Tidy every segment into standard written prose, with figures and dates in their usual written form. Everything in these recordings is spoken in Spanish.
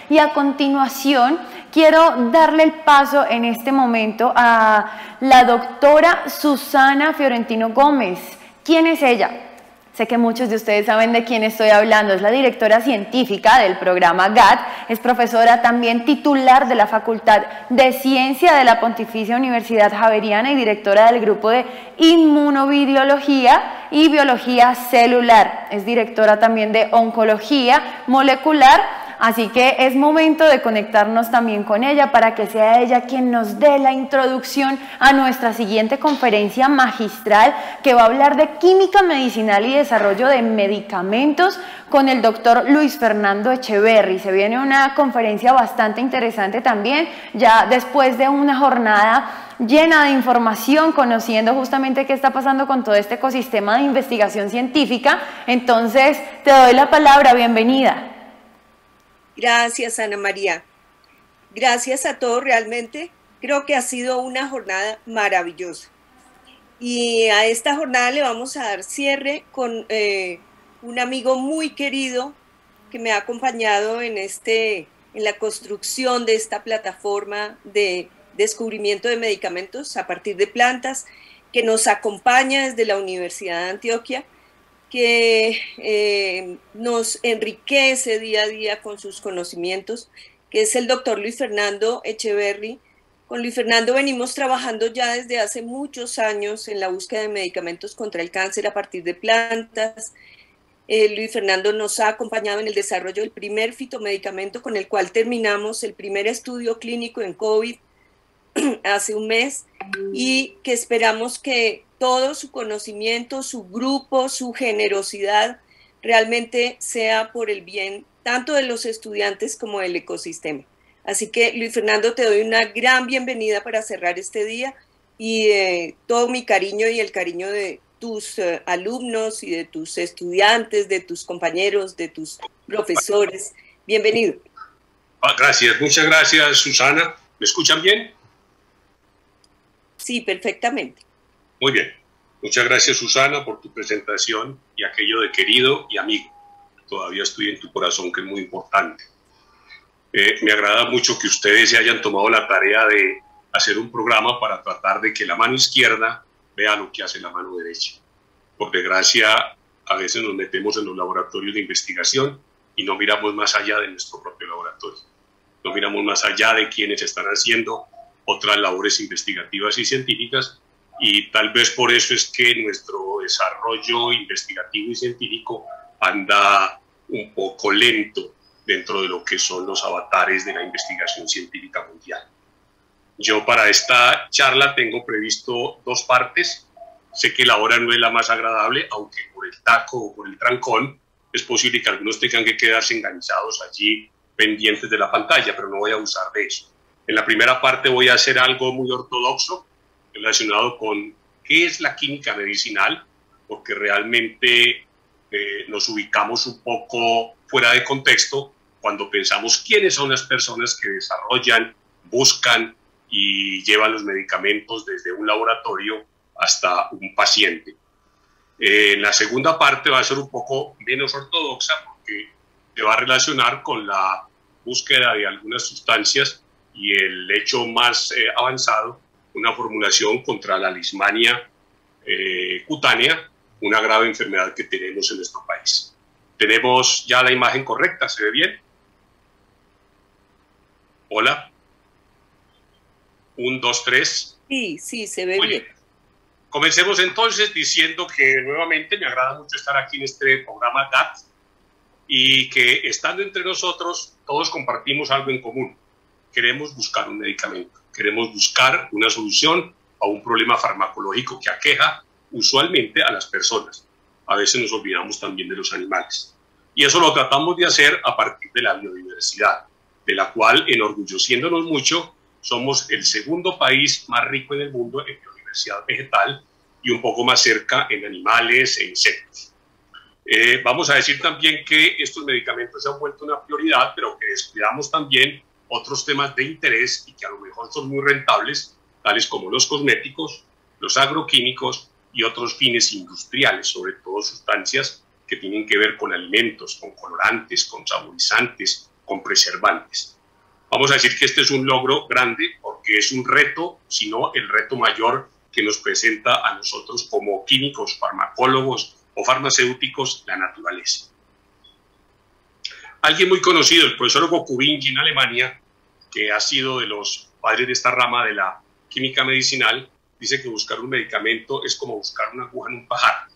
Y a continuación quiero darle el paso en este momento a la doctora Susana Fiorentino Gómez. ¿Quién es ella? Sé que muchos de ustedes saben de quién estoy hablando. Es la directora científica del programa GATT, es profesora también titular de la Facultad de Ciencia de la Pontificia Universidad Javeriana y directora del grupo de Inmunobiología y Biología Celular. Es directora también de Oncología Molecular. Así que es momento de conectarnos también con ella para que sea ella quien nos dé la introducción a nuestra siguiente conferencia magistral, que va a hablar de química medicinal y desarrollo de medicamentos con el doctor Luis Fernando Echeverry. Se viene una conferencia bastante interesante también, ya después de una jornada llena de información, conociendo justamente qué está pasando con todo este ecosistema de investigación científica. Entonces, te doy la palabra, bienvenida. Gracias, Ana María. Gracias a todos, realmente creo que ha sido una jornada maravillosa. Y a esta jornada le vamos a dar cierre con un amigo muy querido que me ha acompañado en la construcción de esta plataforma de descubrimiento de medicamentos a partir de plantas, que nos acompaña desde la Universidad de Antioquia, que nos enriquece día a día con sus conocimientos, que es el doctor Luis Fernando Echeverry. Con Luis Fernando venimos trabajando ya desde hace muchos años en la búsqueda de medicamentos contra el cáncer a partir de plantas. Luis Fernando nos ha acompañado en el desarrollo del primer fitomedicamento con el cual terminamos el primer estudio clínico en COVID hace un mes, y que esperamos que todo su conocimiento, su grupo, su generosidad realmente sea por el bien tanto de los estudiantes como del ecosistema. Así que, Luis Fernando, te doy una gran bienvenida para cerrar este día, y todo mi cariño y el cariño de tus alumnos y de tus estudiantes, de tus compañeros, de tus profesores. Bienvenido. Gracias, muchas gracias, Susana. ¿Me escuchan bien? Sí, perfectamente. Muy bien. Muchas gracias, Susana, por tu presentación y aquello de querido y amigo. Todavía estoy en tu corazón, que es muy importante. Me agrada mucho que ustedes se hayan tomado la tarea de hacer un programa para tratar de que la mano izquierda vea lo que hace la mano derecha. Por desgracia, a veces nos metemos en los laboratorios de investigación y no miramos más allá de nuestro propio laboratorio. No miramos más allá de quienes están haciendo otras labores investigativas y científicas, y tal vez por eso es que nuestro desarrollo investigativo y científico anda un poco lento dentro de lo que son los avatares de la investigación científica mundial. Yo para esta charla tengo previsto dos partes. Sé que la hora no es la más agradable, aunque por el taco o por el trancón es posible que algunos tengan que quedarse enganchados allí pendientes de la pantalla, pero no voy a abusar de eso. En la primera parte voy a hacer algo muy ortodoxo relacionado con qué es la química medicinal, porque realmente nos ubicamos un poco fuera de contexto cuando pensamos quiénes son las personas que desarrollan, buscan y llevan los medicamentos desde un laboratorio hasta un paciente. En la segunda parte va a ser un poco menos ortodoxa, porque se va a relacionar con la búsqueda de algunas sustancias y el hecho más avanzado, una formulación contra la lismania cutánea, una grave enfermedad que tenemos en nuestro país. Tenemos ya la imagen correcta, ¿se ve bien? Hola. 1, 2, 3. Sí, sí, se ve bien. Comencemos entonces diciendo que nuevamente me agrada mucho estar aquí en este programa GATT, y que estando entre nosotros todos compartimos algo en común. Queremos buscar un medicamento, queremos buscar una solución a un problema farmacológico que aqueja usualmente a las personas. A veces nos olvidamos también de los animales. Y eso lo tratamos de hacer a partir de la biodiversidad, de la cual, enorgulleciéndonos mucho, somos el segundo país más rico en el mundo en biodiversidad vegetal y un poco más cerca en animales e insectos. Vamos a decir también que estos medicamentos se han vuelto una prioridad, pero que descuidamos también otros temas de interés y que a lo mejor son muy rentables, tales como los cosméticos, los agroquímicos y otros fines industriales, sobre todo sustancias que tienen que ver con alimentos, con colorantes, con saborizantes, con preservantes. Vamos a decir que este es un logro grande porque es un reto, si no el reto mayor que nos presenta a nosotros como químicos, farmacólogos o farmacéuticos la naturaleza. Alguien muy conocido, el profesor Gokubinji en Alemania, que ha sido de los padres de esta rama de la química medicinal, dice que buscar un medicamento es como buscar una aguja en un pajar.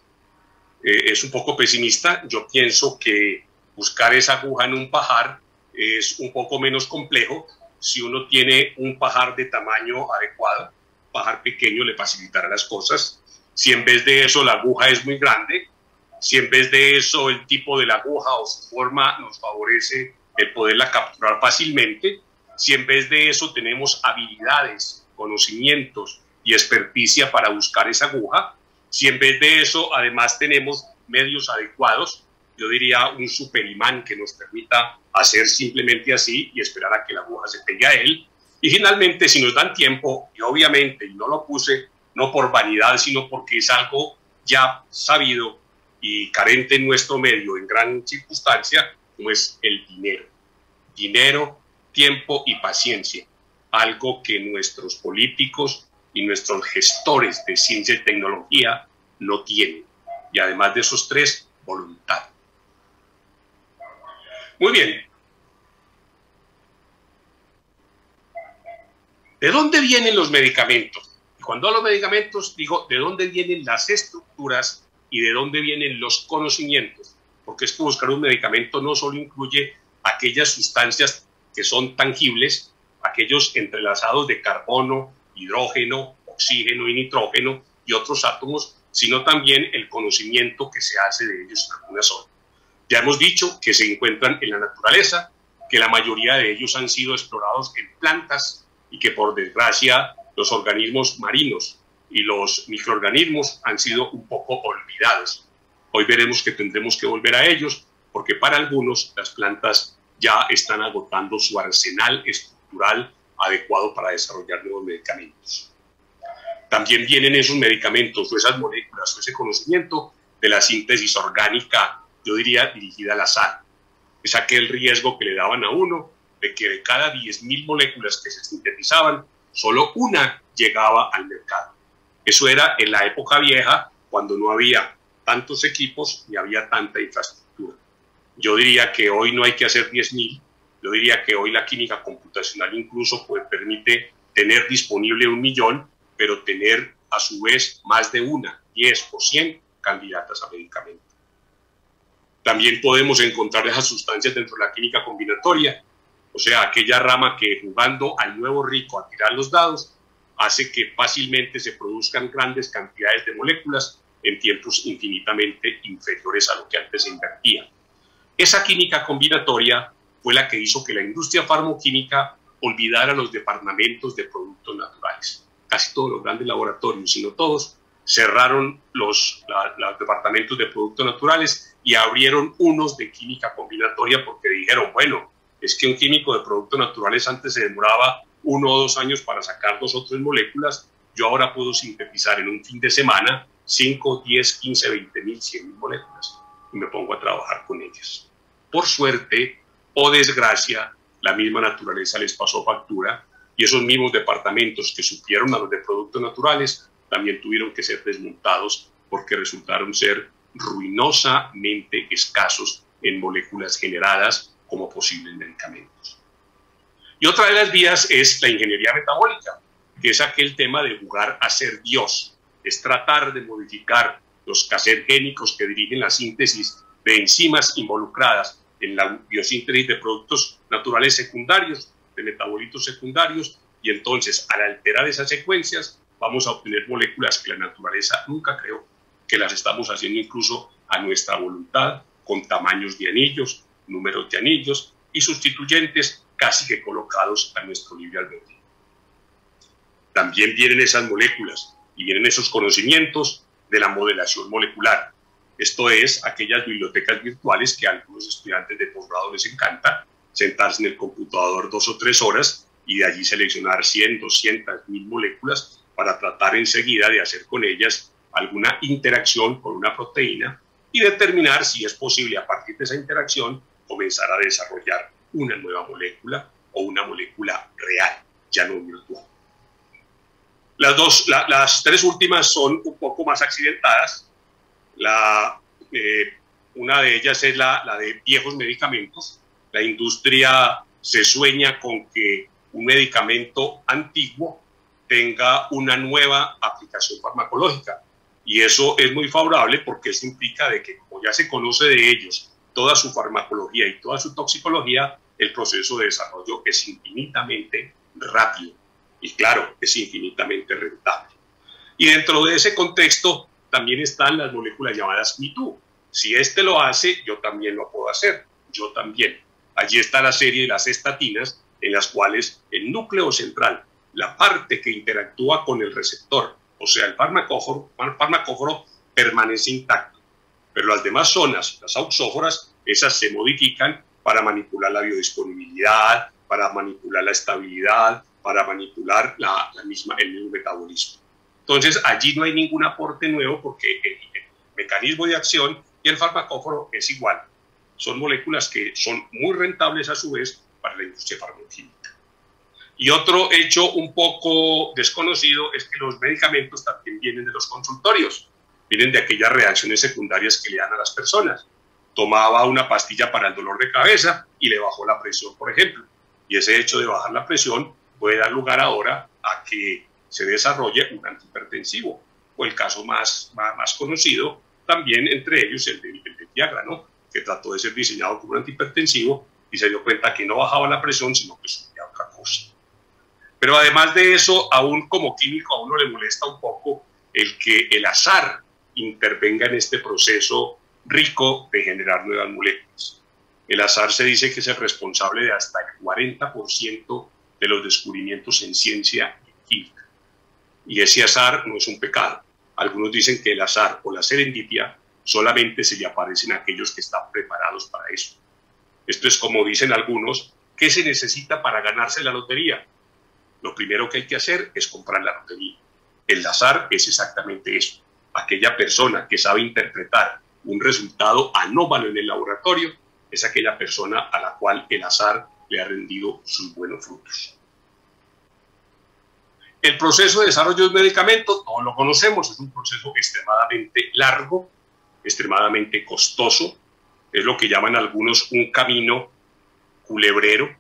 Es un poco pesimista. Yo pienso que buscar esa aguja en un pajar es un poco menos complejo si uno tiene un pajar de tamaño adecuado. Un pajar pequeño le facilitará las cosas. Si en vez de eso la aguja es muy grande, si en vez de eso el tipo de la aguja o su forma nos favorece el poderla capturar fácilmente, si en vez de eso tenemos habilidades, conocimientos y experticia para buscar esa aguja, si en vez de eso además tenemos medios adecuados, yo diría un superimán que nos permita hacer simplemente así y esperar a que la aguja se pegue a él. Y finalmente, si nos dan tiempo, y obviamente, y no lo puse no por vanidad, sino porque es algo ya sabido y carente en nuestro medio en gran circunstancia, como es el dinero. Dinero, tiempo y paciencia, algo que nuestros políticos y nuestros gestores de ciencia y tecnología no tienen. Y además de esos tres, voluntad. Muy bien. ¿De dónde vienen los medicamentos? Y cuando hablo de medicamentos, digo, ¿de dónde vienen las estructuras y de dónde vienen los conocimientos? Porque es que buscar un medicamento no solo incluye aquellas sustancias que son tangibles, aquellos entrelazados de carbono, hidrógeno, oxígeno y nitrógeno y otros átomos, sino también el conocimiento que se hace de ellos en alguna zona. Ya hemos dicho que se encuentran en la naturaleza, que la mayoría de ellos han sido explorados en plantas y que por desgracia los organismos marinos y los microorganismos han sido un poco olvidados. Hoy veremos que tendremos que volver a ellos porque para algunos las plantas ya están agotando su arsenal estructural adecuado para desarrollar nuevos medicamentos. También vienen esos medicamentos o esas moléculas o ese conocimiento de la síntesis orgánica, yo diría dirigida al azar. Es aquel riesgo que le daban a uno de que de cada 10.000 moléculas que se sintetizaban, solo una llegaba al mercado. Eso era en la época vieja, cuando no había tantos equipos ni había tanta infraestructura. Yo diría que hoy no hay que hacer 10.000, yo diría que hoy la química computacional incluso permite tener disponible 1.000.000, pero tener a su vez más de 1, 10 o 100 candidatas a medicamento. También podemos encontrar esas sustancias dentro de la química combinatoria, o sea, aquella rama que jugando al nuevo rico a tirar los dados hace que fácilmente se produzcan grandes cantidades de moléculas en tiempos infinitamente inferiores a lo que antes se invertía. Esa química combinatoria fue la que hizo que la industria farmoquímica olvidara los departamentos de productos naturales. Casi todos los grandes laboratorios, si no todos, cerraron los departamentos de productos naturales y abrieron unos de química combinatoria porque dijeron, bueno, es que un químico de productos naturales antes se demoraba 1 o 2 años para sacar 2 o 3 moléculas, yo ahora puedo sintetizar en un fin de semana 5, 10, 15, 20.000, 100.000 moléculas y me pongo a trabajar con ellas. Por suerte o desgracia, la misma naturaleza les pasó factura y esos mismos departamentos que supieron a los de productos naturales también tuvieron que ser desmontados porque resultaron ser ruinosamente escasos en moléculas generadas como posibles medicamentos. Y otra de las vías es la ingeniería metabólica, que es aquel tema de jugar a ser Dios, es tratar de modificar los cassettes génicos que dirigen la síntesis de enzimas involucradas en la biosíntesis de productos naturales secundarios, de metabolitos secundarios, y entonces al alterar esas secuencias vamos a obtener moléculas que la naturaleza nunca creó, que las estamos haciendo incluso a nuestra voluntad, con tamaños de anillos, números de anillos y sustituyentes casi que colocados a nuestro libre albedrío. También vienen esas moléculas y vienen esos conocimientos de la modelación molecular. Esto es aquellas bibliotecas virtuales que a algunos estudiantes de posgrado les encanta, sentarse en el computador 2 o 3 horas y de allí seleccionar 100, 200, 1.000 moléculas para tratar enseguida de hacer con ellas alguna interacción con una proteína y determinar si es posible a partir de esa interacción comenzar a desarrollar una nueva molécula o una molécula real, ya no virtual. Las tres últimas son un poco más accidentadas. Una de ellas es la de viejos medicamentos. La industria se sueña con que un medicamento antiguo tenga una nueva aplicación farmacológica. Y eso es muy favorable porque eso implica de que, como ya se conoce de ellos toda su farmacología y toda su toxicología, el proceso de desarrollo es infinitamente rápido y, claro, es infinitamente rentable. Y dentro de ese contexto también están las moléculas llamadas Me Too. Si este lo hace, yo también lo puedo hacer, yo también. Allí está la serie de las estatinas, en las cuales el núcleo central, la parte que interactúa con el receptor, o sea, el farmacóforo permanece intacto, pero las demás zonas, las auxóforas, esas se modifican para manipular la biodisponibilidad, para manipular la estabilidad, para manipular el mismo metabolismo. Entonces, allí no hay ningún aporte nuevo porque el mecanismo de acción y el farmacóforo es igual. Son moléculas que son muy rentables a su vez para la industria farmacéutica. Y otro hecho un poco desconocido es que los medicamentos también vienen de los consultorios, vienen de aquellas reacciones secundarias que le dan a las personas. Tomaba una pastilla para el dolor de cabeza y le bajó la presión, por ejemplo. Y ese hecho de bajar la presión puede dar lugar ahora a que se desarrolle un antihipertensivo. O el caso más conocido, también entre ellos el de Viagra, ¿no? Que trató de ser diseñado como un antihipertensivo y se dio cuenta que no bajaba la presión, sino que subía otra cosa. Pero además de eso, aún como químico, a uno le molesta un poco el que el azar intervenga en este proceso rico de generar nuevas moléculas. El azar se dice que es el responsable de hasta el 40% de los descubrimientos en ciencia y química. Y ese azar no es un pecado. Algunos dicen que el azar o la serendipia solamente se le aparecen a aquellos que están preparados para eso. Esto es como dicen algunos, ¿qué se necesita para ganarse la lotería? Lo primero que hay que hacer es comprar la lotería. El azar es exactamente eso. Aquella persona que sabe interpretar un resultado anómalo en el laboratorio es aquella persona a la cual el azar le ha rendido sus buenos frutos. El proceso de desarrollo de un medicamento, todos lo conocemos, es un proceso extremadamente largo, extremadamente costoso, es lo que llaman algunos un camino culebrero,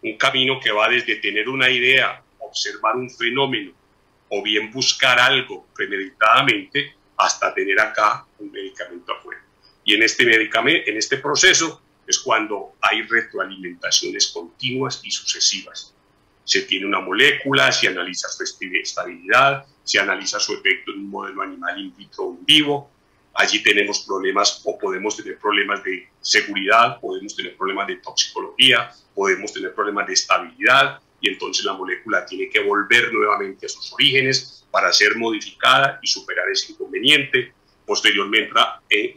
un camino que va desde tener una idea, observar un fenómeno, o bien buscar algo premeditadamente, hasta tener acá un medicamento afuera. Y en este proceso es cuando hay retroalimentaciones continuas y sucesivas. Se tiene una molécula, se analiza su estabilidad, se analiza su efecto en un modelo animal in vitro o en vivo. Allí tenemos problemas o podemos tener problemas de seguridad, podemos tener problemas de toxicología, podemos tener problemas de estabilidad y entonces la molécula tiene que volver nuevamente a sus orígenes para ser modificada y superar ese inconveniente. Posteriormente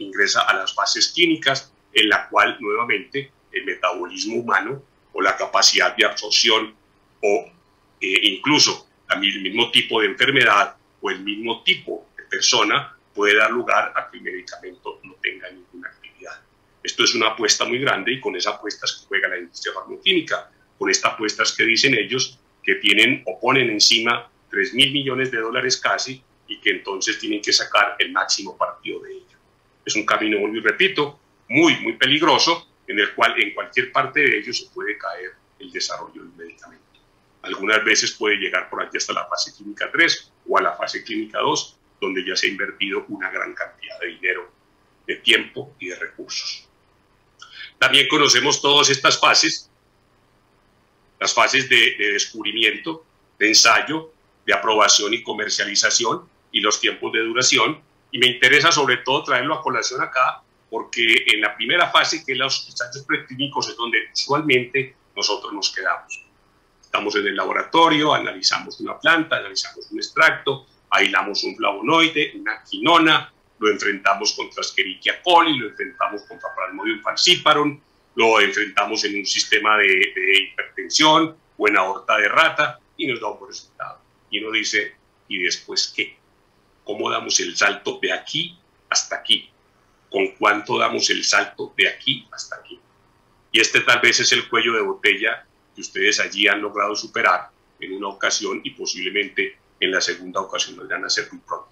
ingresa a las fases clínicas en la cual nuevamente el metabolismo humano o la capacidad de absorción o incluso el mismo tipo de enfermedad o el mismo tipo de persona puede dar lugar a que el medicamento no tenga ninguna actividad. Esto es una apuesta muy grande y con esa apuesta es que juega la industria farmacéutica, con esta apuesta es que dicen ellos que tienen o ponen encima $3.000 millones casi y que entonces tienen que sacar el máximo partido de ello. Es un camino, muy repito, muy peligroso en el cual en cualquier parte de ellos se puede caer el desarrollo del medicamento. Algunas veces puede llegar por aquí hasta la fase clínica 3 o a la fase clínica 2, donde ya se ha invertido una gran cantidad de dinero, de tiempo y de recursos. También conocemos todas estas fases, las fases de descubrimiento, de ensayo, de aprobación y comercialización y los tiempos de duración. Y me interesa sobre todo traerlo a colación acá, porque en la primera fase, que es los ensayos preclínicos, es donde usualmente nosotros nos quedamos. Estamos en el laboratorio, analizamos una planta, analizamos un extracto, aislamos un flavonoide, una quinona, lo enfrentamos contra Escherichia coli, lo enfrentamos contra Plasmodium falciparum, lo enfrentamos en un sistema de hipertensión o en aorta de rata y nos da un buen resultado. Y uno dice, ¿y después qué? ¿Cómo damos el salto de aquí hasta aquí? ¿Con cuánto damos el salto de aquí hasta aquí? Y este tal vez es el cuello de botella que ustedes allí han logrado superar en una ocasión y posiblemente en la segunda ocasión lo van a hacer muy pronto,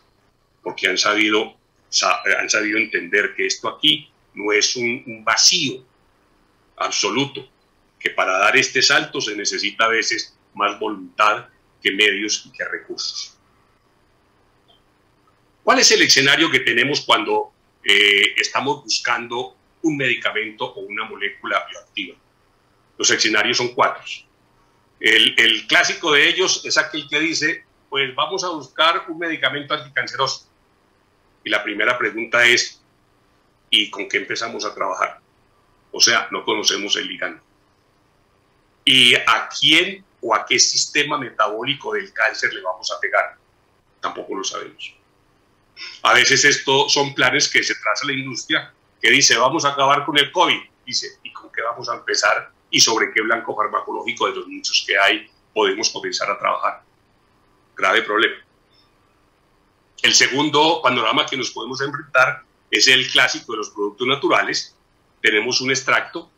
porque han sabido entender que esto aquí no es un vacío absoluto, que para dar este salto se necesita a veces más voluntad que medios y que recursos. ¿Cuál es el escenario que tenemos cuando estamos buscando un medicamento o una molécula bioactiva? Los escenarios son 4. El clásico de ellos es aquel que dice, pues vamos a buscar un medicamento anticanceroso. Y la primera pregunta es, ¿y con qué empezamos a trabajar? O sea, no conocemos el ligando. ¿Y a quién o a qué sistema metabólico del cáncer le vamos a pegar? Tampoco lo sabemos. A veces estos son planes que se traza la industria, que dice, vamos a acabar con el COVID. Dice, ¿y con qué vamos a empezar? ¿Y sobre qué blanco farmacológico de los muchos que hay podemos comenzar a trabajar? Grave problema. El segundo panorama que nos podemos enfrentar es el clásico de los productos naturales. Tenemos un extracto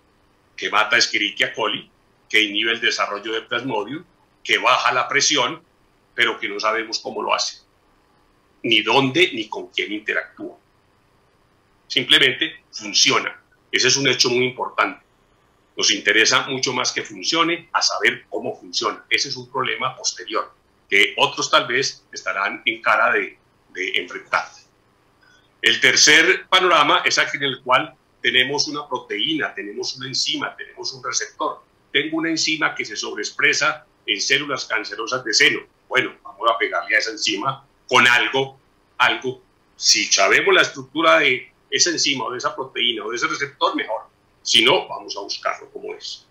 que mata Escherichia coli, que inhibe el desarrollo de Plasmodium, que baja la presión, pero que no sabemos cómo lo hace, ni dónde, ni con quién interactúa. Simplemente funciona. Ese es un hecho muy importante. Nos interesa mucho más que funcione a saber cómo funciona. Ese es un problema posterior, que otros tal vez estarán en cara de enfrentar. El tercer panorama es aquel en el cual tenemos una proteína, tenemos una enzima, tenemos un receptor. Tengo una enzima que se sobreexpresa en células cancerosas de seno. Bueno, vamos a pegarle a esa enzima con algo. Si sabemos la estructura de esa enzima o de esa proteína o de ese receptor, mejor. Si no, vamos a buscarlo como es.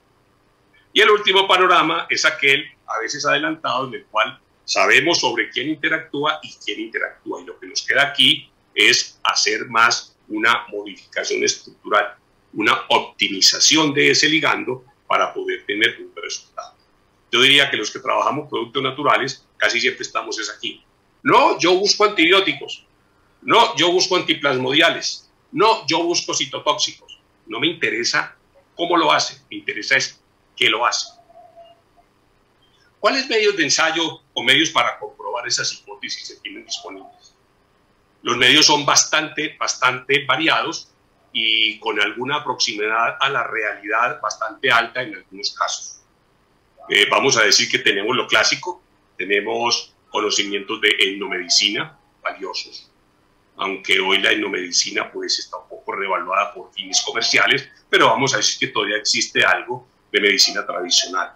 Y el último panorama es aquel, a veces adelantado, en el cual sabemos sobre quién interactúa y quién interactúa. Y lo que nos queda aquí es hacer más una modificación estructural, una optimización de ese ligando para poder tener un resultado. Yo diría que los que trabajamos productos naturales casi siempre estamos es aquí. No, yo busco antibióticos. No, yo busco antiplasmodiales. No, yo busco citotóxicos. No me interesa cómo lo hace, me interesa es qué lo hace. ¿Cuáles medios de ensayo o medios para comprobar esas hipótesis se tienen disponibles? Los medios son bastante variados y con alguna proximidad a la realidad bastante alta en algunos casos. Vamos a decir que tenemos lo clásico, tenemos conocimientos de etnomedicina valiosos, aunque hoy la etnomedicina pues está un poco revaluada por fines comerciales, pero vamos a decir que todavía existe algo de medicina tradicional.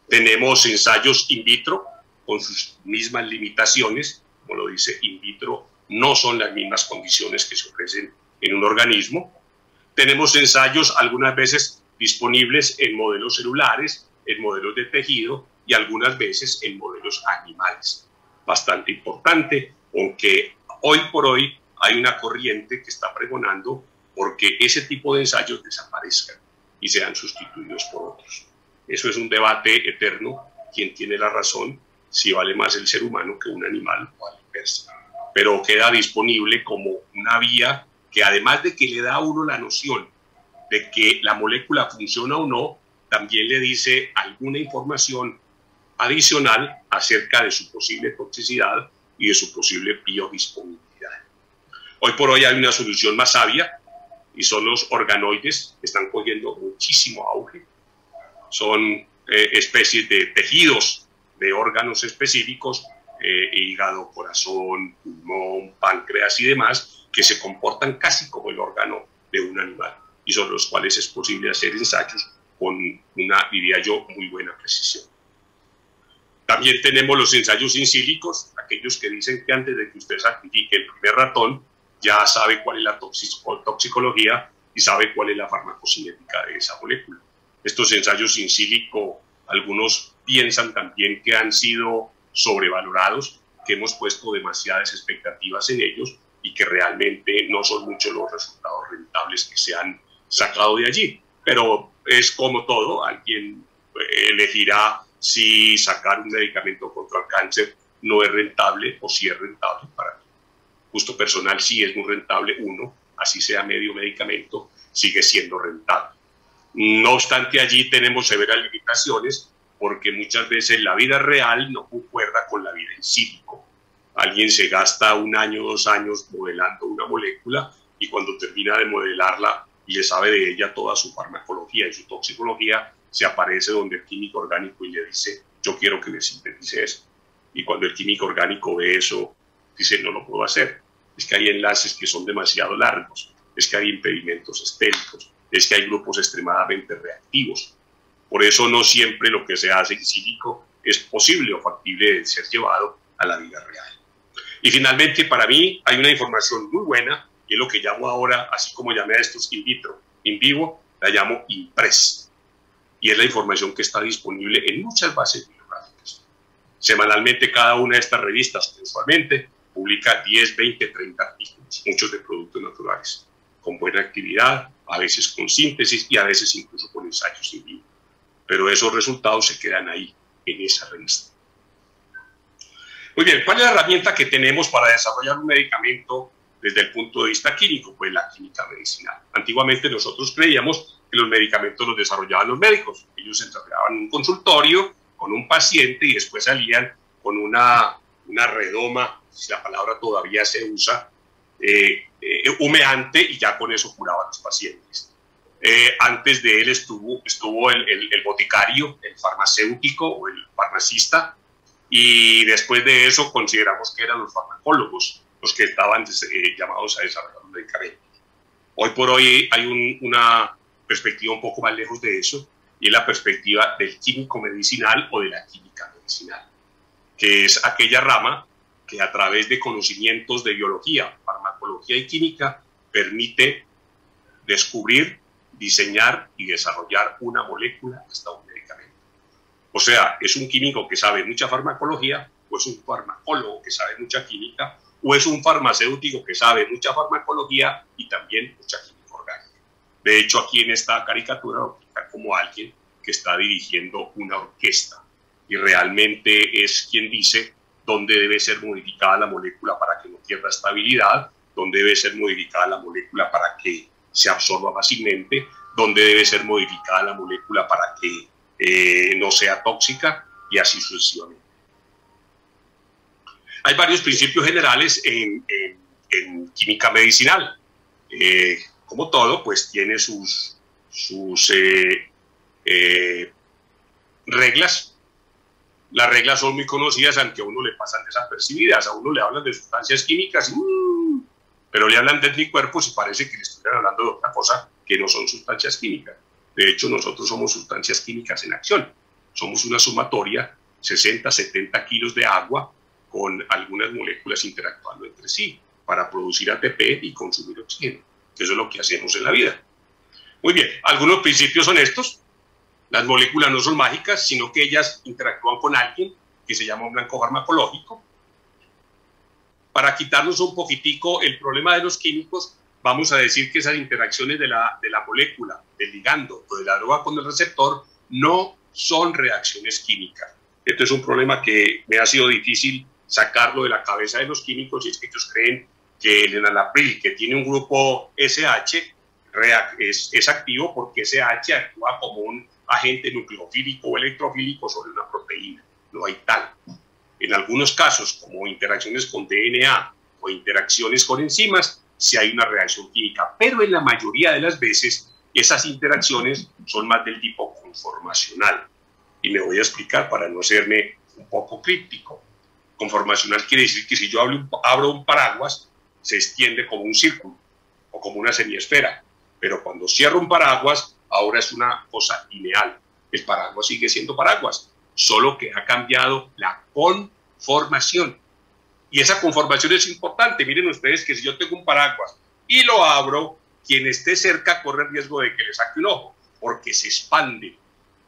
Tenemos ensayos in vitro con sus mismas limitaciones, como lo dice in vitro, no son las mismas condiciones que se ofrecen en un organismo. Tenemos ensayos algunas veces disponibles en modelos celulares, en modelos de tejido y algunas veces en modelos animales. Bastante importante, aunque hoy por hoy hay una corriente que está pregonando porque ese tipo de ensayos desaparezcan y sean sustituidos por otros. Eso es un debate eterno, quién tiene la razón, si vale más el ser humano que un animal o a la inversa. Pero queda disponible como una vía que además de que le da a uno la noción de que la molécula funciona o no, también le dice alguna información adicional acerca de su posible toxicidad y de su posible biodisponibilidad. Hoy por hoy hay una solución más sabia y son los organoides, que están cogiendo muchísimo auge. Son especies de tejidos de órganos específicos, hígado, corazón, pulmón, páncreas y demás, que se comportan casi como el órgano de un animal y sobre los cuales es posible hacer ensayos con una, diría yo, muy buena precisión. También tenemos los ensayos in sílicos, aquellos que dicen que antes de que usted sacrifique el primer ratón, ya sabe cuál es la toxicología y sabe cuál es la farmacocinética de esa molécula. Estos ensayos in sílico, algunos piensan también que han sido sobrevalorados, que hemos puesto demasiadas expectativas en ellos y que realmente no son muchos los resultados rentables que se han sacado de allí. Pero es como todo, alguien elegirá si sacar un medicamento contra el cáncer no es rentable o si es rentable para mí. Gusto personal, sí es muy rentable uno, así sea medio medicamento, sigue siendo rentable. No obstante, allí tenemos severas limitaciones porque muchas veces la vida real no concuerda con la vida en sílico. Alguien se gasta 1 año, 2 años modelando una molécula y cuando termina de modelarla y le sabe de ella toda su farmacología y su toxicología, se aparece donde el químico orgánico y le dice, yo quiero que me sintetice eso. Y cuando el químico orgánico ve eso, dice, no lo puedo hacer. Es que hay enlaces que son demasiado largos, es que hay impedimentos estéricos, es que hay grupos extremadamente reactivos. Por eso no siempre lo que se hace en sílico es posible o factible de ser llevado a la vida real. Y finalmente, para mí, hay una información muy buena, y es lo que llamo ahora, así como llamé a estos in vitro, in vivo, la llamo IMPRES. Y es la información que está disponible en muchas bases bibliográficas. Semanalmente, cada una de estas revistas, mensualmente, publica 10, 20, 30 artículos, muchos de productos naturales, con buena actividad, a veces con síntesis y a veces incluso con ensayos in vivo. Pero esos resultados se quedan ahí, en esa revista. Muy bien, ¿cuál es la herramienta que tenemos para desarrollar un medicamento desde el punto de vista químico? Pues la química medicinal. Antiguamente nosotros creíamos que los medicamentos los desarrollaban los médicos. Ellos se encerraban en un consultorio con un paciente y después salían con una redoma, si la palabra todavía se usa, humeante, y ya con eso curaban a los pacientes. Antes de él estuvo el boticario, el farmacéutico o el farmacista, y después de eso consideramos que eran los farmacólogos los que estaban llamados a desarrollar los medicamentos. Hoy por hoy hay una perspectiva un poco más lejos de eso, y es la perspectiva del químico medicinal o de la química medicinal, que es aquella rama que a través de conocimientos de biología, farmacología y química permite descubrir, diseñar y desarrollar una molécula hasta un medicamento. O sea, es un químico que sabe mucha farmacología, o es un farmacólogo que sabe mucha química, o es un farmacéutico que sabe mucha farmacología y también mucha química orgánica. De hecho, aquí en esta caricatura lo explica como alguien que está dirigiendo una orquesta y realmente es quien dice dónde debe ser modificada la molécula para que no pierda estabilidad, dónde debe ser modificada la molécula para que se absorba fácilmente, dónde debe ser modificada la molécula para que no sea tóxica y así sucesivamente. Hay varios principios generales en química medicinal. Como todo, pues tiene sus reglas. Las reglas son muy conocidas, aunque a uno le pasan desapercibidas. A uno le hablan de sustancias químicas, pero le hablan de anticuerpos y parece que le estuvieran hablando de otra cosa que no son sustancias químicas. De hecho, nosotros somos sustancias químicas en acción. Somos una sumatoria, 60, 70 kilos de agua con algunas moléculas interactuando entre sí para producir ATP y consumir oxígeno. Eso es lo que hacemos en la vida. Muy bien, algunos principios son estos. Las moléculas no son mágicas, sino que ellas interactúan con alguien que se llama un blanco farmacológico. Para quitarnos un poquitico el problema de los químicos, vamos a decir que esas interacciones de la molécula, del ligando o de la droga con el receptor, no son reacciones químicas. Esto es un problema que me ha sido difícil sacarlo de la cabeza de los químicos, y es que ellos creen que el enalapril, que tiene un grupo SH, es activo porque SH actúa como un agente nucleofílico o electrofílico sobre una proteína. No hay tal. En algunos casos, como interacciones con DNA o interacciones con enzimas, sí hay una reacción química, pero en la mayoría de las veces esas interacciones son más del tipo conformacional. Y me voy a explicar para no hacerme un poco críptico. Conformacional quiere decir que si yo abro un paraguas, se extiende como un círculo o como una semiesfera. Pero cuando cierro un paraguas, ahora es una cosa lineal. El paraguas sigue siendo paraguas, solo que ha cambiado la conformación. Y esa conformación es importante. Miren ustedes que si yo tengo un paraguas y lo abro, quien esté cerca corre el riesgo de que le saque un ojo, porque se expande.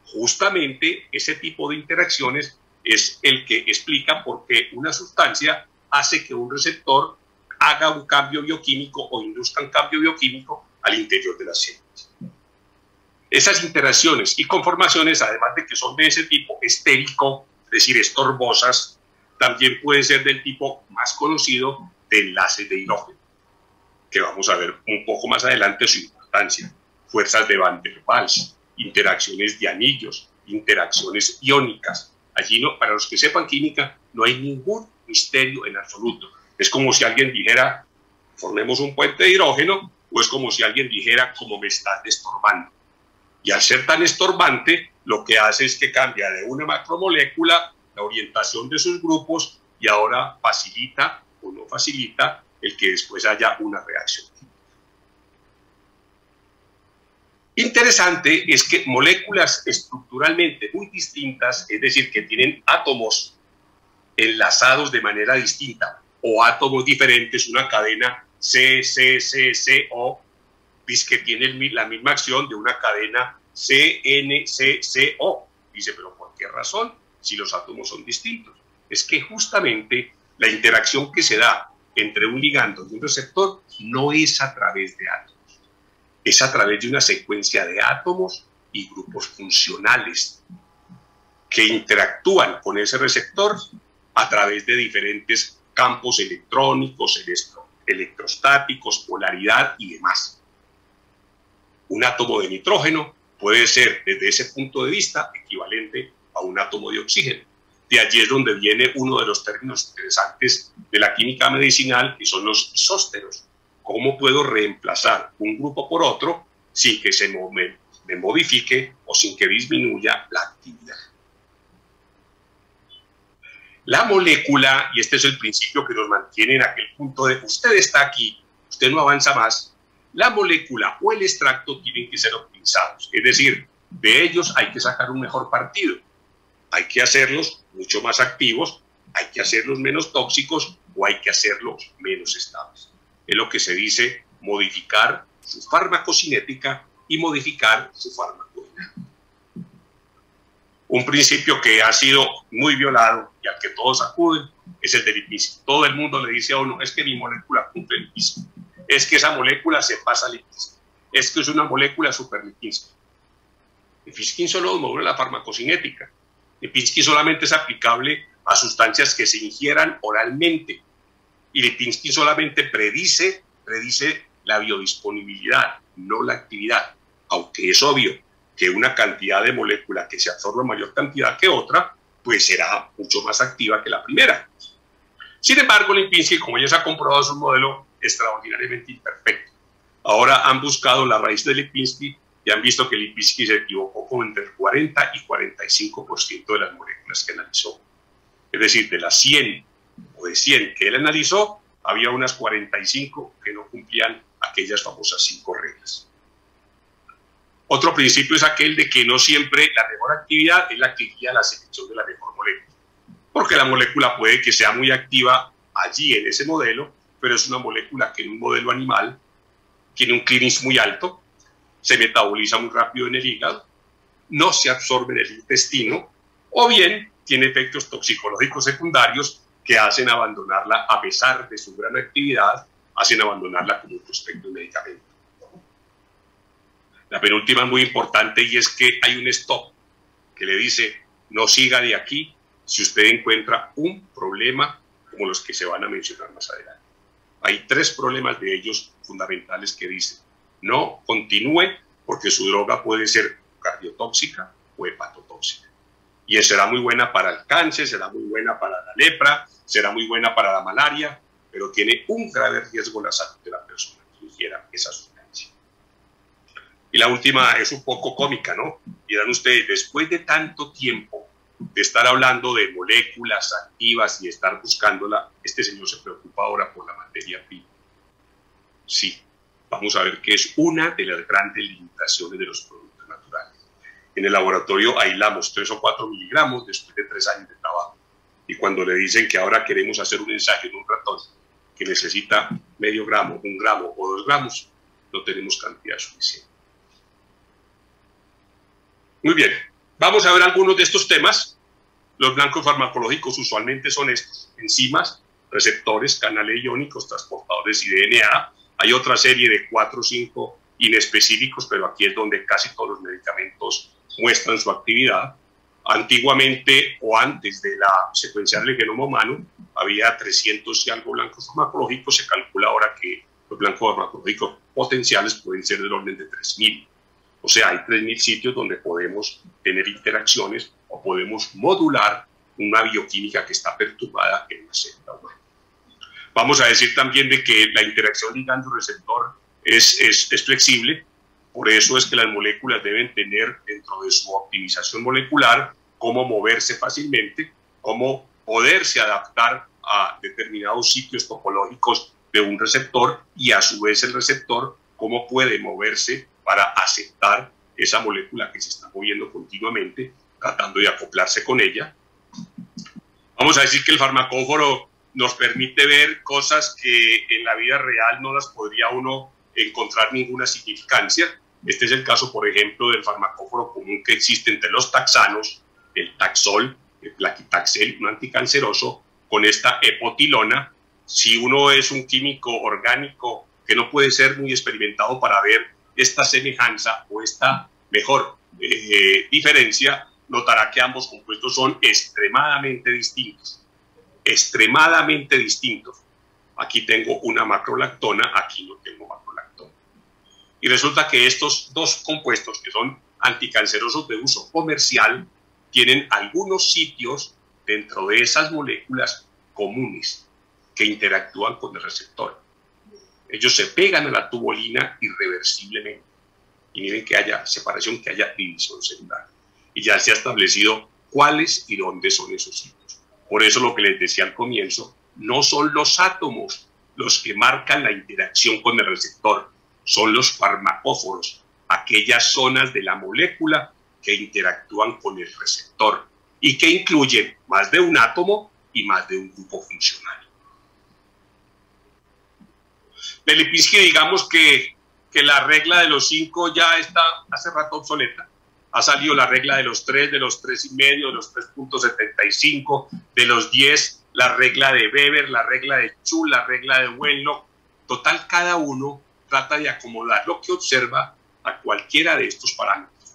Justamente ese tipo de interacciones es el que explica por qué una sustancia hace que un receptor haga un cambio bioquímico o induzca un cambio bioquímico al interior de las células. Esas interacciones y conformaciones, además de que son de ese tipo estérico, es decir, estorbosas, también pueden ser del tipo más conocido de enlaces de hidrógeno, que vamos a ver un poco más adelante su importancia. Fuerzas de Van der Waals, interacciones de anillos, interacciones iónicas. Allí, no, para los que sepan química, no hay ningún misterio en absoluto. Es como si alguien dijera, formemos un puente de hidrógeno, o es como si alguien dijera, como me estás estorbando. Y al ser tan estorbante, lo que hace es que cambia de una macromolécula la orientación de sus grupos y ahora facilita o no facilita el que después haya una reacción. Interesante es que moléculas estructuralmente muy distintas, es decir, que tienen átomos enlazados de manera distinta o átomos diferentes, una cadena C-C-C-C-O, que tiene la misma acción de una cadena C-N-C-C-O. Dice, pero ¿por qué razón? Si los átomos son distintos. Es que justamente la interacción que se da entre un ligando y un receptor no es a través de átomos, es a través de una secuencia de átomos y grupos funcionales que interactúan con ese receptor a través de diferentes campos electrónicos, electrostáticos, polaridad y demás. Un átomo de nitrógeno puede ser, desde ese punto de vista, equivalente a un átomo de oxígeno. De allí es donde viene uno de los términos interesantes de la química medicinal, que son los isósteros. ¿Cómo puedo reemplazar un grupo por otro sin que se me modifique o sin que disminuya la actividad? La molécula, y este es el principio que nos mantiene en aquel punto de usted está aquí, usted no avanza más, la molécula o el extracto tienen que ser optimizados, es decir, de ellos hay que sacar un mejor partido, hay que hacerlos mucho más activos, hay que hacerlos menos tóxicos o hay que hacerlos menos estables. Es lo que se dice modificar su farmacocinética y modificar su farmacodinámica. Un principio que ha sido muy violado y al que todos acuden es el de Lipinski. Todo el mundo le dice a uno, es que mi molécula cumple Lipinski, es que esa molécula se pasa a Lipinski, es que es una molécula super Lipinski. Lipinski solo modula la farmacocinética. Lipinski solamente es aplicable a sustancias que se ingieran oralmente y Lipinski solamente predice la biodisponibilidad, no la actividad, aunque es obvio que una cantidad de molécula que se absorbe en mayor cantidad que otra, pues será mucho más activa que la primera. Sin embargo, Lipinski, como ya se ha comprobado, es un modelo extraordinariamente imperfecto. Ahora han buscado la raíz de Lipinski y han visto que Lipinski se equivocó con entre el 40 y 45% de las moléculas que analizó. Es decir, de las 100 o de 100 que él analizó, había unas 45 que no cumplían aquellas famosas 5 reglas. Otro principio es aquel de que no siempre la mejor actividad es la que guía la selección de la mejor molécula. Porque la molécula puede que sea muy activa allí en ese modelo, pero es una molécula que en un modelo animal tiene un clearance muy alto, se metaboliza muy rápido en el hígado, no se absorbe en el intestino, o bien tiene efectos toxicológicos secundarios que hacen abandonarla, a pesar de su gran actividad, hacen abandonarla como prospecto de medicamento. La penúltima es muy importante y es que hay un stop que le dice no siga de aquí si usted encuentra un problema como los que se van a mencionar más adelante. Hay 3 problemas de ellos fundamentales que dicen no continúe porque su droga puede ser cardiotóxica o hepatotóxica. Y será muy buena para el cáncer, será muy buena para la lepra, será muy buena para la malaria, pero tiene un grave riesgo la salud de la persona que ingiera esa sustancia. Y la última es un poco cómica, ¿no? Dirán ustedes, después de tanto tiempo de estar hablando de moléculas activas y estar buscándola, este señor se preocupa ahora por la materia prima. Sí, vamos a ver que es una de las grandes limitaciones de los productos naturales. En el laboratorio aislamos 3 o 4 miligramos después de 3 años de trabajo. Y cuando le dicen que ahora queremos hacer un ensayo en un ratón que necesita medio gramo, 1 gramo o 2 gramos, no tenemos cantidad suficiente. Muy bien, vamos a ver algunos de estos temas. Los blancos farmacológicos usualmente son estos: enzimas, receptores, canales iónicos, transportadores y DNA. Hay otra serie de 4 o 5 inespecíficos, pero aquí es donde casi todos los medicamentos muestran su actividad. Antiguamente o antes de la secuenciar el genoma humano, había 300 y algo blancos farmacológicos. Se calcula ahora que los blancos farmacológicos potenciales pueden ser del orden de 3000. O sea, hay 3.000 sitios donde podemos tener interacciones o podemos modular una bioquímica que está perturbada en una célula humana. Vamos a decir también de que la interacción ligando-receptor es flexible, por eso es que las moléculas deben tener dentro de su optimización molecular cómo moverse fácilmente, cómo poderse adaptar a determinados sitios topológicos de un receptor y a su vez el receptor cómo puede moverse para aceptar esa molécula que se está moviendo continuamente, tratando de acoplarse con ella. Vamos a decir que el farmacóforo nos permite ver cosas que en la vida real no las podría uno encontrar ninguna significancia. Este es el caso, por ejemplo, del farmacóforo común que existe entre los taxanos, el Taxol, el Plaquitaxel, un anticanceroso, con esta epotilona. Si uno es un químico orgánico que no puede ser muy experimentado para ver esta semejanza o esta mejor diferencia, notará que ambos compuestos son extremadamente distintos. Extremadamente distintos. Aquí tengo una macrolactona, aquí no tengo macrolactona. Y resulta que estos dos compuestos, que son anticancerosos de uso comercial, tienen algunos sitios dentro de esas moléculas comunes que interactúan con el receptor. Ellos se pegan a la tubulina irreversiblemente. Y miren que haya separación, que haya división celular. Y ya se ha establecido cuáles y dónde son esos sitios. Por eso lo que les decía al comienzo, no son los átomos los que marcan la interacción con el receptor, son los farmacóforos, aquellas zonas de la molécula que interactúan con el receptor y que incluyen más de un átomo y más de un grupo funcional. De Lipinski, digamos que la regla de los 5 ya está hace rato obsoleta. Ha salido la regla de los 3, de los 3,5, de los 3.75, de los 10, la regla de Weber, la regla de Chu, la regla de Wenlock. Total, cada uno trata de acomodar lo que observa a cualquiera de estos parámetros.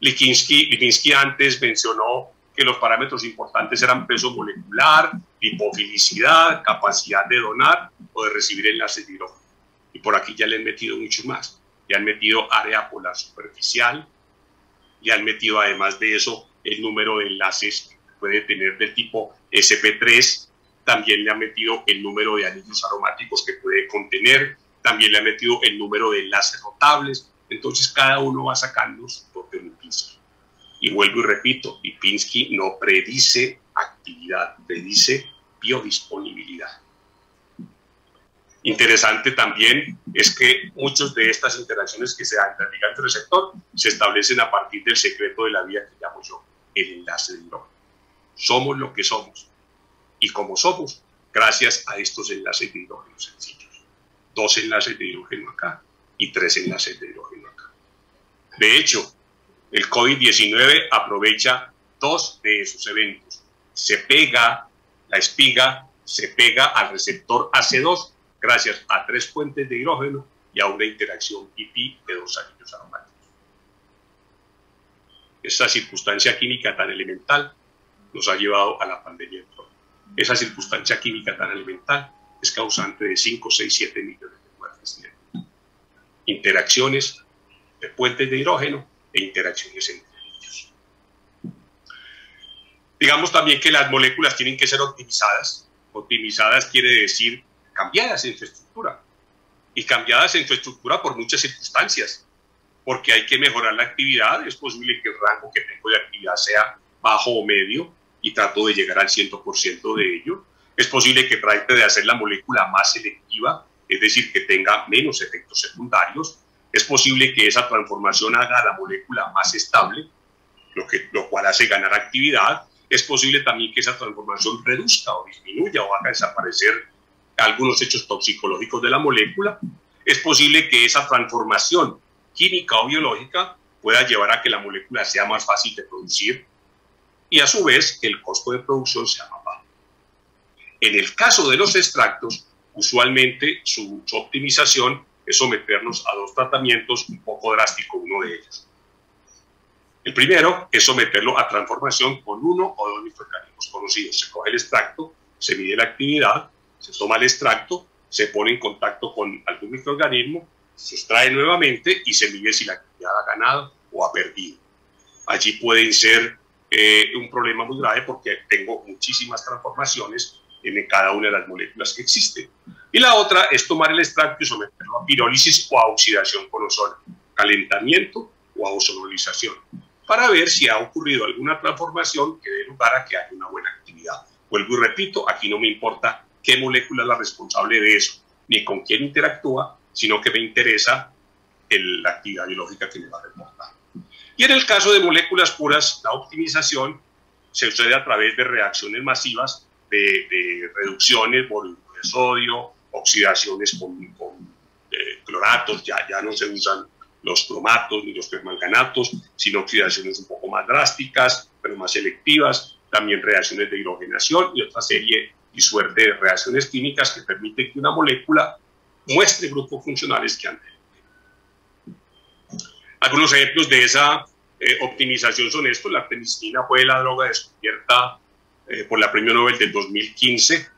Lipinski antes mencionó que los parámetros importantes eran peso molecular, lipofilicidad, capacidad de donar o de recibir enlaces de hidrógeno. Y por aquí ya le han metido mucho más. Le han metido área polar superficial, le han metido además de eso el número de enlaces que puede tener del tipo sp3, también le han metido el número de anillos aromáticos que puede contener, también le han metido el número de enlaces rotables. Entonces cada uno va sacando su propio Lipinski. Y vuelvo y repito, Lipinski no predice actividad, predice biodisponibilidad. Interesante también es que muchas de estas interacciones que se dan entre ligante y receptor se establecen a partir del secreto de la vida que llamo yo el enlace de hidrógeno. Somos lo que somos. Y como somos, gracias a estos enlaces de hidrógeno sencillos. 2 enlaces de hidrógeno acá y 3 enlaces de hidrógeno acá. De hecho, el COVID-19 aprovecha 2 de esos eventos. Se pega, la espiga se pega al receptor AC2 gracias a 3 puentes de hidrógeno y a una interacción pi-pi de 2 anillos aromáticos. Esta circunstancia química tan elemental nos ha llevado a la pandemia. Esa circunstancia química tan elemental es causante de 5, 6, 7 millones de muertes. Interacciones de puentes de hidrógeno e interacciones entre ellos. Digamos también que las moléculas tienen que ser optimizadas. Optimizadas quiere decir cambiadas en su estructura. Y cambiadas en su estructura por muchas circunstancias. Porque hay que mejorar la actividad. Es posible que el rango que tengo de actividad sea bajo o medio y trato de llegar al 100% de ello. Es posible que trate de hacer la molécula más selectiva, es decir, que tenga menos efectos secundarios. Es posible que esa transformación haga a la molécula más estable, lo cual hace ganar actividad. Es posible también que esa transformación reduzca o disminuya o haga desaparecer algunos hechos toxicológicos de la molécula. Es posible que esa transformación química o biológica pueda llevar a que la molécula sea más fácil de producir y a su vez que el costo de producción sea más bajo. En el caso de los extractos, usualmente su optimización es someternos a 2 tratamientos un poco drásticos, uno de ellos. El primero es someterlo a transformación con 1 o 2 microorganismos conocidos. Se coge el extracto, se mide la actividad, se toma el extracto, se pone en contacto con algún microorganismo, se extrae nuevamente y se mide si la actividad ha ganado o ha perdido. Allí pueden ser un problema muy grave porque tengo muchísimas transformaciones en cada una de las moléculas que existen. Y la otra es tomar el extracto y someterlo a pirólisis o a oxidación con ozono, calentamiento o a ozonolización, para ver si ha ocurrido alguna transformación que dé lugar a que haya una buena actividad. Vuelvo y repito, aquí no me importa qué molécula es la responsable de eso, ni con quién interactúa, sino que me interesa la actividad biológica que me va a reportar. Y en el caso de moléculas puras, la optimización se sucede a través de reacciones masivas de reducciones por de sodio, oxidaciones con cloratos, ya no se usan los cromatos ni los permanganatos, sino oxidaciones un poco más drásticas, pero más selectivas, también reacciones de hidrogenación y otra serie y suerte de reacciones químicas que permiten que una molécula muestre grupos funcionales que antes. Algunos ejemplos de esa optimización son estos. La artemisina fue la droga descubierta por la Premio Nobel del 2015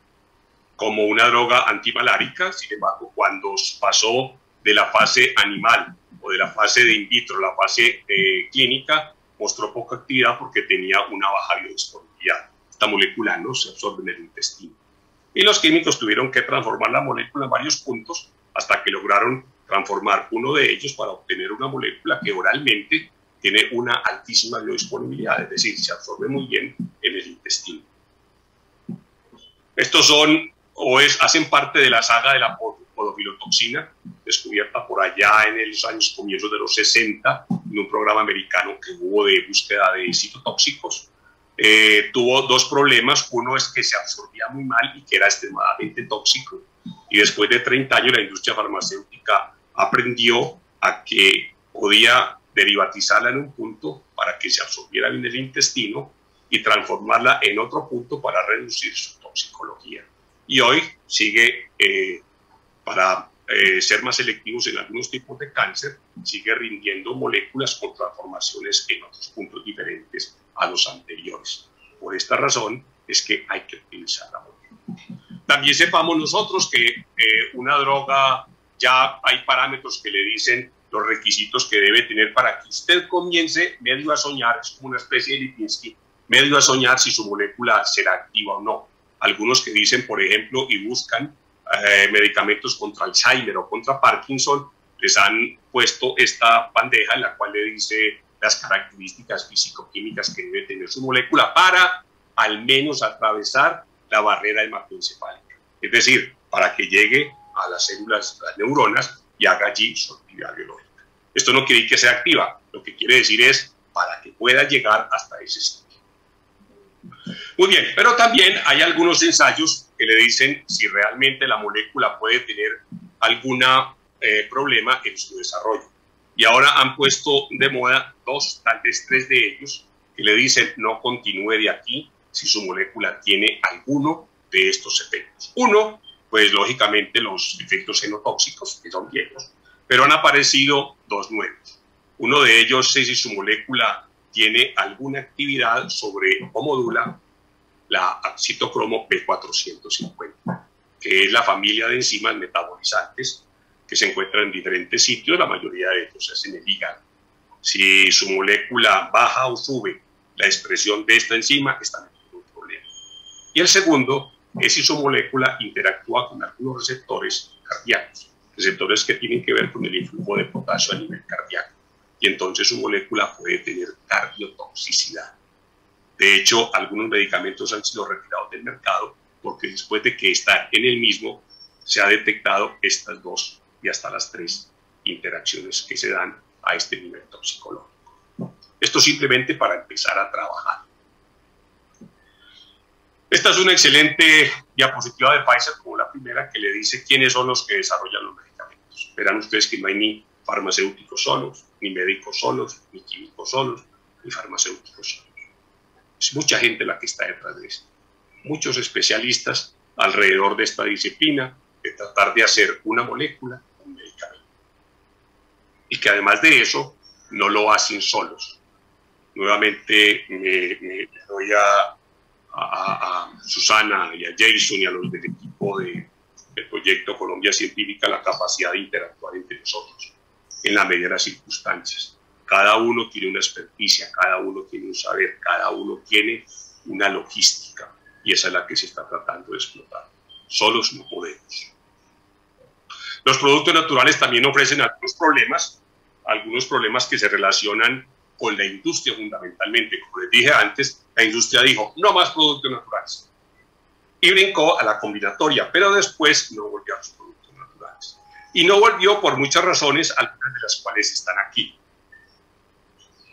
como una droga antimalárica. Sin embargo, cuando pasó de la fase animal o de la fase de in vitro a la fase clínica, mostró poca actividad porque tenía una baja biodisponibilidad. Esta molécula no se absorbe en el intestino. Y los químicos tuvieron que transformar la molécula en varios puntos hasta que lograron transformar uno de ellos para obtener una molécula que oralmente tiene una altísima biodisponibilidad, es decir, se absorbe muy bien en el intestino. Estos son hacen parte de la saga de la podofilotoxina, descubierta por allá en los años comienzos de los 60, en un programa americano que hubo de búsqueda de citotóxicos. Tuvo dos problemas. Uno es que se absorbía muy mal y que era extremadamente tóxico. Y después de 30 años la industria farmacéutica aprendió a que podía derivatizarla en un punto para que se absorbiera en el intestino y transformarla en otro punto para reducir su toxicología. Y hoy sigue, para ser más selectivos en algunos tipos de cáncer, sigue rindiendo moléculas con transformaciones en otros puntos diferentes a los anteriores. Por esta razón es que hay que optimizar la molécula. También sepamos nosotros que una droga, ya hay parámetros que le dicen los requisitos que debe tener para que usted comience medio a soñar, es como una especie de Lipinski, medio a soñar si su molécula será activa o no. Algunos que dicen, por ejemplo, y buscan medicamentos contra Alzheimer o contra Parkinson, les han puesto esta bandeja en la cual le dice las características físico-químicas que debe tener su molécula para al menos atravesar la barrera hematoencefálica. Es decir, para que llegue a las células, las neuronas, y haga allí su actividad biológica. Esto no quiere decir que sea activa, lo que quiere decir es para que pueda llegar hasta ese sitio. Muy bien, pero también hay algunos ensayos que le dicen si realmente la molécula puede tener algún problema en su desarrollo. Y ahora han puesto de moda dos, tal vez tres de ellos, que le dicen no continúe de aquí si su molécula tiene alguno de estos efectos. Uno, pues lógicamente los efectos genotóxicos, que son viejos, pero han aparecido dos nuevos. Uno de ellos es si su molécula tiene alguna actividad sobre o modula la citocromo P450, que es la familia de enzimas metabolizantes que se encuentran en diferentes sitios, la mayoría de ellos es en el hígado. Si su molécula baja o sube la expresión de esta enzima, está en un problema. Y el segundo es si su molécula interactúa con algunos receptores cardíacos, receptores que tienen que ver con el influjo de potasio a nivel cardíaco. Y entonces su molécula puede tener cardiotoxicidad. De hecho, algunos medicamentos han sido retirados del mercado porque después de que está en el mismo, se ha detectado estas dos y hasta las tres interacciones que se dan a este nivel toxicológico. Esto simplemente para empezar a trabajar. Esta es una excelente diapositiva de Pfizer, como la primera, que le dice quiénes son los que desarrollan los medicamentos. Verán ustedes que no hay ni farmacéuticos solos, ni médicos solos, ni químicos solos, ni farmacéuticos solos. Es mucha gente la que está detrás de esto. Muchos especialistas alrededor de esta disciplina, de tratar de hacer una molécula, un medicamento. Y que además de eso, no lo hacen solos. Nuevamente me doy a Susana y a Jason y a los del equipo de el proyecto Colombia Científica, la capacidad de interactuar entre nosotros en la medida de las circunstancias. Cada uno tiene una experticia, cada uno tiene un saber, cada uno tiene una logística, y esa es la que se está tratando de explotar. Solos no podemos. Los productos naturales también ofrecen algunos problemas que se relacionan con la industria fundamentalmente. Como les dije antes, la industria dijo, no más productos naturales. Y brincó a la combinatoria, pero después no volvió a los productos naturales. Y no volvió por muchas razones, algunas de las cuales están aquí.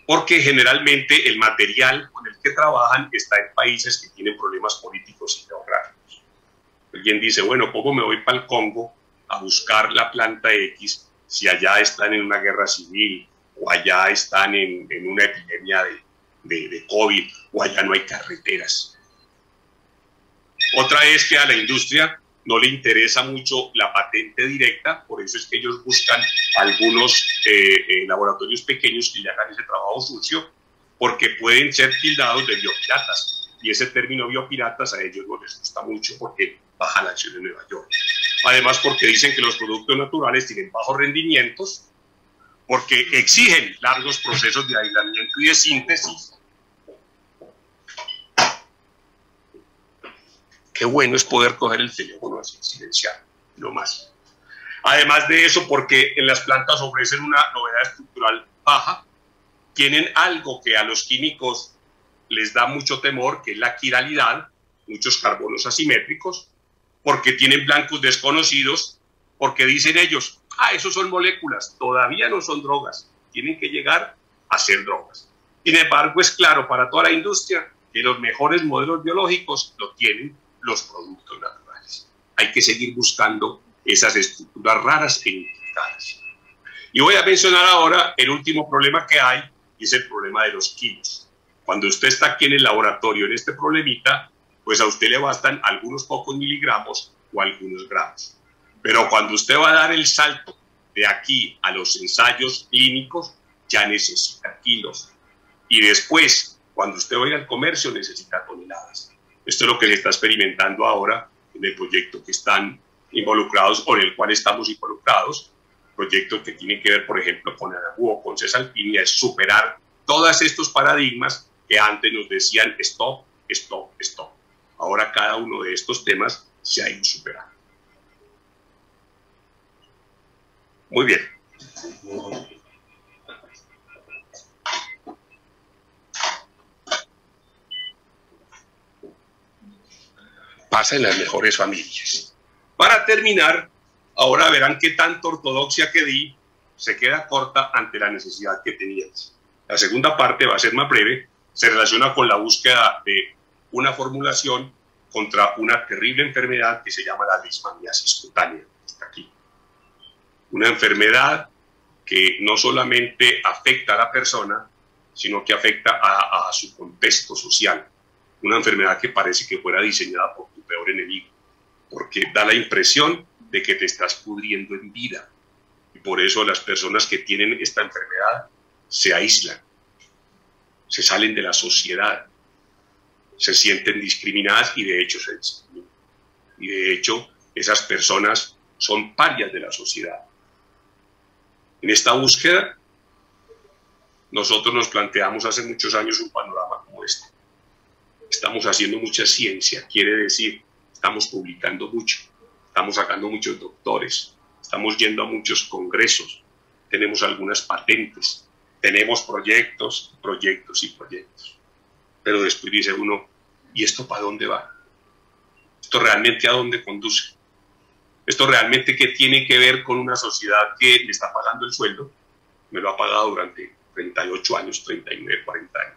Porque generalmente el material con el que trabajan está en países que tienen problemas políticos y geográficos. Alguien dice, bueno, ¿cómo me voy para el Congo a buscar la planta X si allá están en una guerra civil, o allá están en una epidemia de COVID, o allá no hay carreteras? Otra es que a la industria no le interesa mucho la patente directa, por eso es que ellos buscan algunos laboratorios pequeños que le hagan ese trabajo sucio, porque pueden ser tildados de biopiratas, y ese término biopiratas a ellos no les gusta mucho porque baja la acción en Nueva York. Además, porque dicen que los productos naturales tienen bajos rendimientos, porque exigen largos procesos de aislamiento y de síntesis. Qué bueno es poder coger el teléfono así, silenciar, no más. Además de eso, porque en las plantas ofrecen una novedad estructural baja, tienen algo que a los químicos les da mucho temor, que es la quiralidad, muchos carbonos asimétricos, porque tienen blancos desconocidos, porque dicen ellos, esos son moléculas, todavía no son drogas, tienen que llegar a ser drogas. Sin embargo, es claro para toda la industria que los mejores modelos biológicos lo tienen los productos naturales. Hay que seguir buscando esas estructuras raras e identificadas. Y voy a mencionar ahora el último problema que hay, y es el problema de los kilos. Cuando usted está aquí en el laboratorio en este problemita, pues a usted le bastan algunos pocos miligramos o algunos gramos. Pero cuando usted va a dar el salto de aquí a los ensayos clínicos, ya necesita kilos. Y después, cuando usted va a ir al comercio, necesita toneladas. Esto es lo que se está experimentando ahora en el proyecto que están involucrados o en el cual estamos involucrados. Proyectos que tienen que ver, por ejemplo, con Anabu o con Cesalpinia, es superar todos estos paradigmas que antes nos decían stop, stop, stop. Ahora cada uno de estos temas se ha ido superando. Muy bien. Pasa en las mejores familias. Para terminar, ahora verán qué tanta ortodoxia que di se queda corta ante la necesidad que tenías. La segunda parte va a ser más breve, se relaciona con la búsqueda de una formulación contra una terrible enfermedad que se llama la leishmaniasis cutánea. Está aquí. Una enfermedad que no solamente afecta a la persona, sino que afecta a su contexto social. Una enfermedad que parece que fuera diseñada por tu peor enemigo, porque da la impresión de que te estás pudriendo en vida. Y por eso las personas que tienen esta enfermedad se aíslan, se salen de la sociedad, se sienten discriminadas y de hecho se discriminan. Y de hecho esas personas son parias de la sociedad. En esta búsqueda nosotros nos planteamos hace muchos años un panorama como este. Estamos haciendo mucha ciencia, quiere decir, estamos publicando mucho, estamos sacando muchos doctores, estamos yendo a muchos congresos, tenemos algunas patentes, tenemos proyectos, proyectos y proyectos. Pero después dice uno, ¿y esto para dónde va? ¿Esto realmente a dónde conduce? ¿Esto realmente qué tiene que ver con una sociedad que le está pagando el sueldo? Me lo ha pagado durante 38 años, 39, 40 años.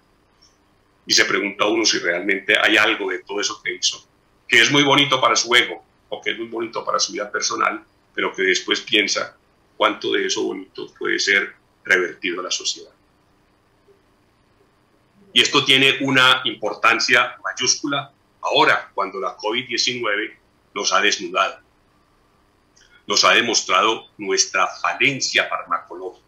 Y se pregunta uno si realmente hay algo de todo eso que hizo, que es muy bonito para su ego, o que es muy bonito para su vida personal, pero que después piensa cuánto de eso bonito puede ser revertido a la sociedad. Y esto tiene una importancia mayúscula ahora, cuando la COVID-19 nos ha desnudado, nos ha demostrado nuestra falencia farmacológica.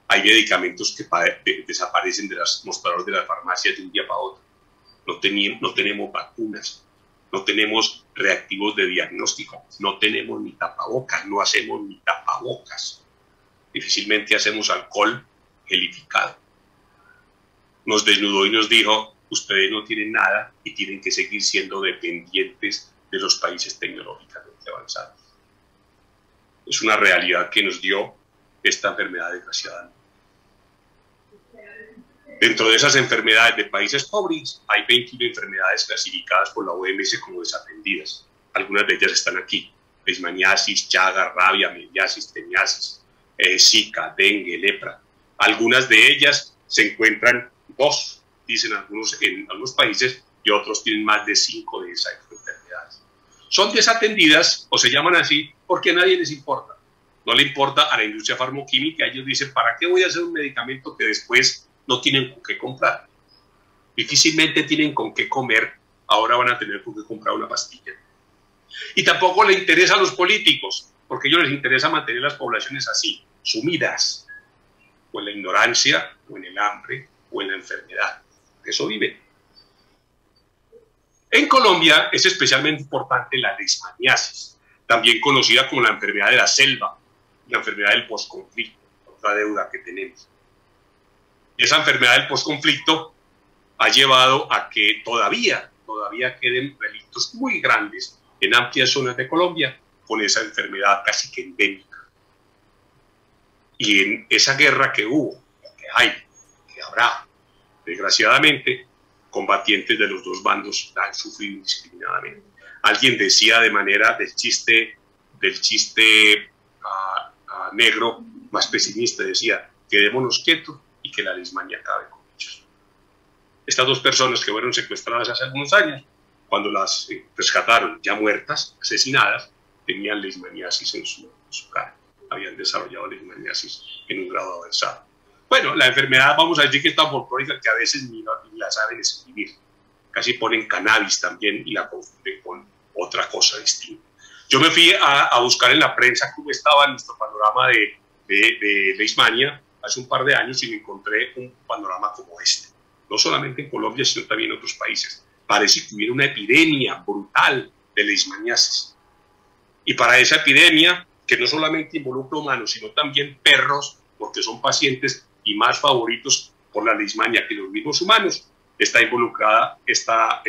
Hay medicamentos que desaparecen de los mostradores de las farmacias de un día para otro. No tenemos vacunas, no tenemos reactivos de diagnóstico, no tenemos ni tapabocas, no hacemos ni tapabocas, difícilmente hacemos alcohol gelificado. Nos desnudó y nos dijo, ustedes no tienen nada y tienen que seguir siendo dependientes de los países tecnológicamente avanzados. Es una realidad que nos dio esta enfermedad desgraciada. Dentro de esas enfermedades de países pobres hay 21 enfermedades clasificadas por la OMS como desatendidas. Algunas de ellas están aquí: leishmaniasis, chaga, rabia, mediasis, teniasis, zika, dengue, lepra. Algunas de ellas se encuentran 2, dicen algunos en algunos países, y otros tienen más de 5 de esas enfermedades. Son desatendidas o se llaman así porque a nadie les importa. No le importa a la industria farmacoquímica. Ellos dicen, ¿para qué voy a hacer un medicamento que después no tienen con qué comprar? Difícilmente tienen con qué comer, ahora van a tener con qué comprar una pastilla. Y tampoco le interesa a los políticos, porque a ellos les interesa mantener las poblaciones así, sumidas, o en la ignorancia, o en el hambre, o en la enfermedad. De eso viven. En Colombia es especialmente importante la leishmaniasis, también conocida como la enfermedad de la selva, la enfermedad del posconflicto, otra deuda que tenemos. Esa enfermedad del posconflicto ha llevado a que todavía queden relictos muy grandes en amplias zonas de Colombia con esa enfermedad casi que endémica. Y en esa guerra que hubo, que hay, que habrá, desgraciadamente, combatientes de los dos bandos han sufrido indiscriminadamente. Alguien decía de manera del chiste negro más pesimista, decía, quedémonos quietos y que la leishmania acabe con ellos. Estas 2 personas que fueron secuestradas hace algunos años, cuando las rescataron ya muertas, asesinadas, tenían leishmaniasis en su cara. Habían desarrollado leishmaniasis en un grado avanzado. Bueno, la enfermedad, vamos a decir que es tan folclórica que a veces ni la saben escribir. Casi ponen cannabis también y la confunden con otra cosa distinta. Yo me fui a buscar en la prensa cómo estaba nuestro panorama de leishmania hace un par de años y me encontré un panorama como este. No solamente en Colombia, sino también en otros países. Parece que hubiera una epidemia brutal de leishmaniasis. Y para esa epidemia, que no solamente involucra humanos, sino también perros, porque son pacientes y más favoritos por la leishmania que los mismos humanos, está involucrada esta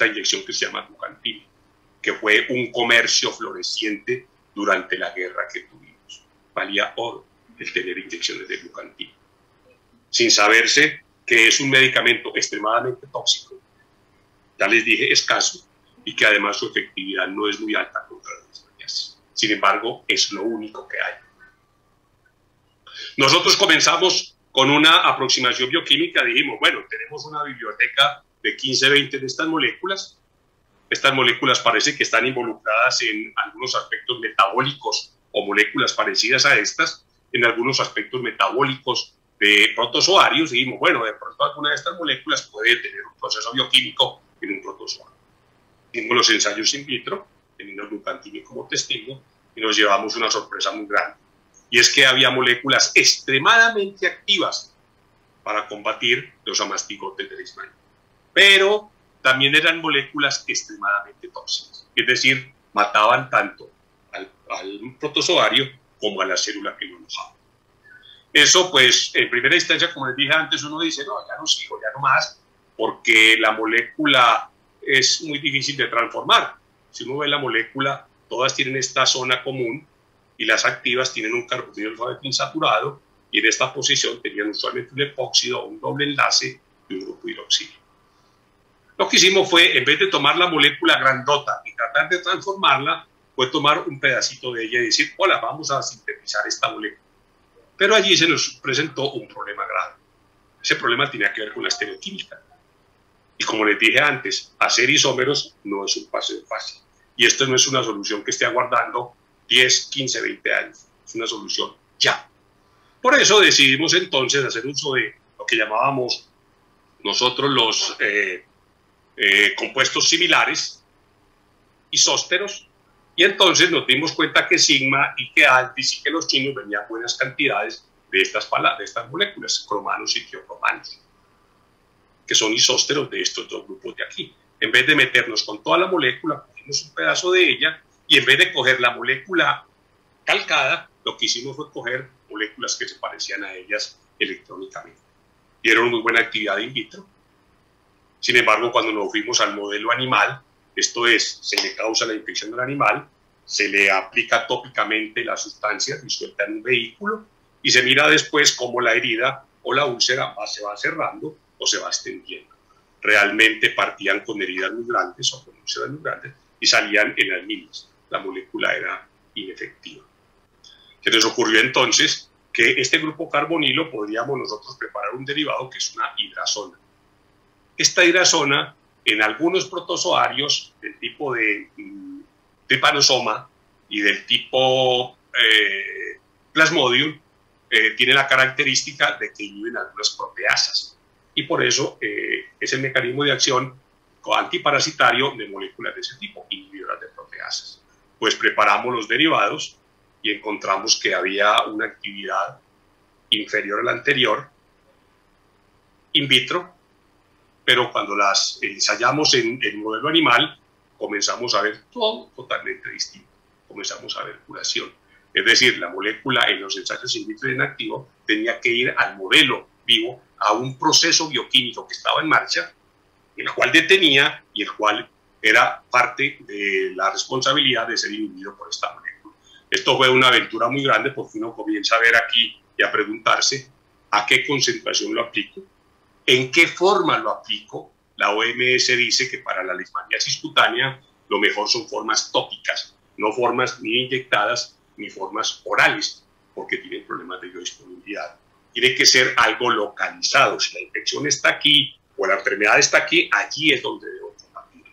inyección que se llama glucantina, que fue un comercio floreciente durante la guerra que tuvimos. Valía oro el tener inyecciones de glucantina, sin saberse que es un medicamento extremadamente tóxico, ya les dije, escaso, y que además su efectividad no es muy alta contra la leishmaniasis. Sin embargo, es lo único que hay. Nosotros comenzamos con una aproximación bioquímica, dijimos, bueno, tenemos una biblioteca de 15, 20 de estas moléculas. Estas moléculas parece que están involucradas en algunos aspectos metabólicos o moléculas parecidas a estas, en algunos aspectos metabólicos de protozoarios. Dijimos, bueno, de pronto alguna de estas moléculas puede tener un proceso bioquímico en un protozoario. Hicimos los ensayos in vitro, teniendo glucantina como testigo, y nos llevamos una sorpresa muy grande. Y es que había moléculas extremadamente activas para combatir los amastigotes de leishmania. Pero también eran moléculas extremadamente tóxicas. Es decir, mataban tanto al protozoario como a la célula que lo alojaba. Eso, pues, en primera instancia, como les dije antes, uno dice, no, ya no sigo, ya no más, porque la molécula es muy difícil de transformar. Si uno ve la molécula, todas tienen esta zona común, y las activas tienen un carboxilo alfa insaturado, y en esta posición tenían usualmente un epóxido o un doble enlace de un grupo hidroxilo. Lo que hicimos fue, en vez de tomar la molécula grandota y tratar de transformarla, fue tomar un pedacito de ella y decir, hola, vamos a sintetizar esta molécula. Pero allí se nos presentó un problema grave. Ese problema tenía que ver con la estereoquímica. Y como les dije antes, hacer isómeros no es un paseo fácil. Y esto no es una solución que esté aguardando 10, 15, 20 años. Es una solución ya. Por eso decidimos entonces hacer uso de lo que llamábamos nosotros los compuestos similares, isósteros, y entonces nos dimos cuenta que sigma y que altis y que los chinos venían buenas cantidades de estas moléculas, cromanos y tiocromanos, que son isósteros de estos dos grupos de aquí. en vez de meternos con toda la molécula, cogimos un pedazo de ella y en vez de coger la molécula calcada, lo que hicimos fue coger moléculas que se parecían a ellas electrónicamente. Dieron muy buena actividad in vitro. Sin embargo, cuando nos fuimos al modelo animal, esto es, se le causa la infección al animal, se le aplica tópicamente la sustancia disuelta en un vehículo y se mira después cómo la herida o la úlcera se va cerrando o se va extendiendo. Realmente partían con heridas muy grandes o con úlceras muy grandes y salían en las mismas. La molécula era inefectiva. Se nos ocurrió entonces que este grupo carbonilo podríamos nosotros preparar un derivado que es una hidrazona. Esta hidrazona, en algunos protozoarios del tipo de Trypanosoma y del tipo Plasmodium, tiene la característica de que inhiben algunas proteasas. Y por eso es el mecanismo de acción antiparasitario de moléculas de ese tipo, inhibidoras de proteasas. Pues preparamos los derivados y encontramos que había una actividad inferior a la anterior in vitro, pero cuando las ensayamos en el modelo animal, comenzamos a ver todo totalmente distinto. Comenzamos a ver curación. Es decir, la molécula en los ensayos in vitro en activo tenía que ir al modelo vivo, a un proceso bioquímico que estaba en marcha, el cual detenía y el cual era parte de la responsabilidad de ser inhibido por esta molécula. Esto fue una aventura muy grande porque uno comienza a ver aquí y a preguntarse a qué concentración lo aplico, en qué forma lo aplico. La OMS dice que para la leishmaniasis cutánea lo mejor son formas tópicas, no formas ni inyectadas ni formas orales, porque tienen problemas de biodisponibilidad. Tiene que ser algo localizado. Si la infección está aquí o la enfermedad está aquí, allí es donde debo combatirlo.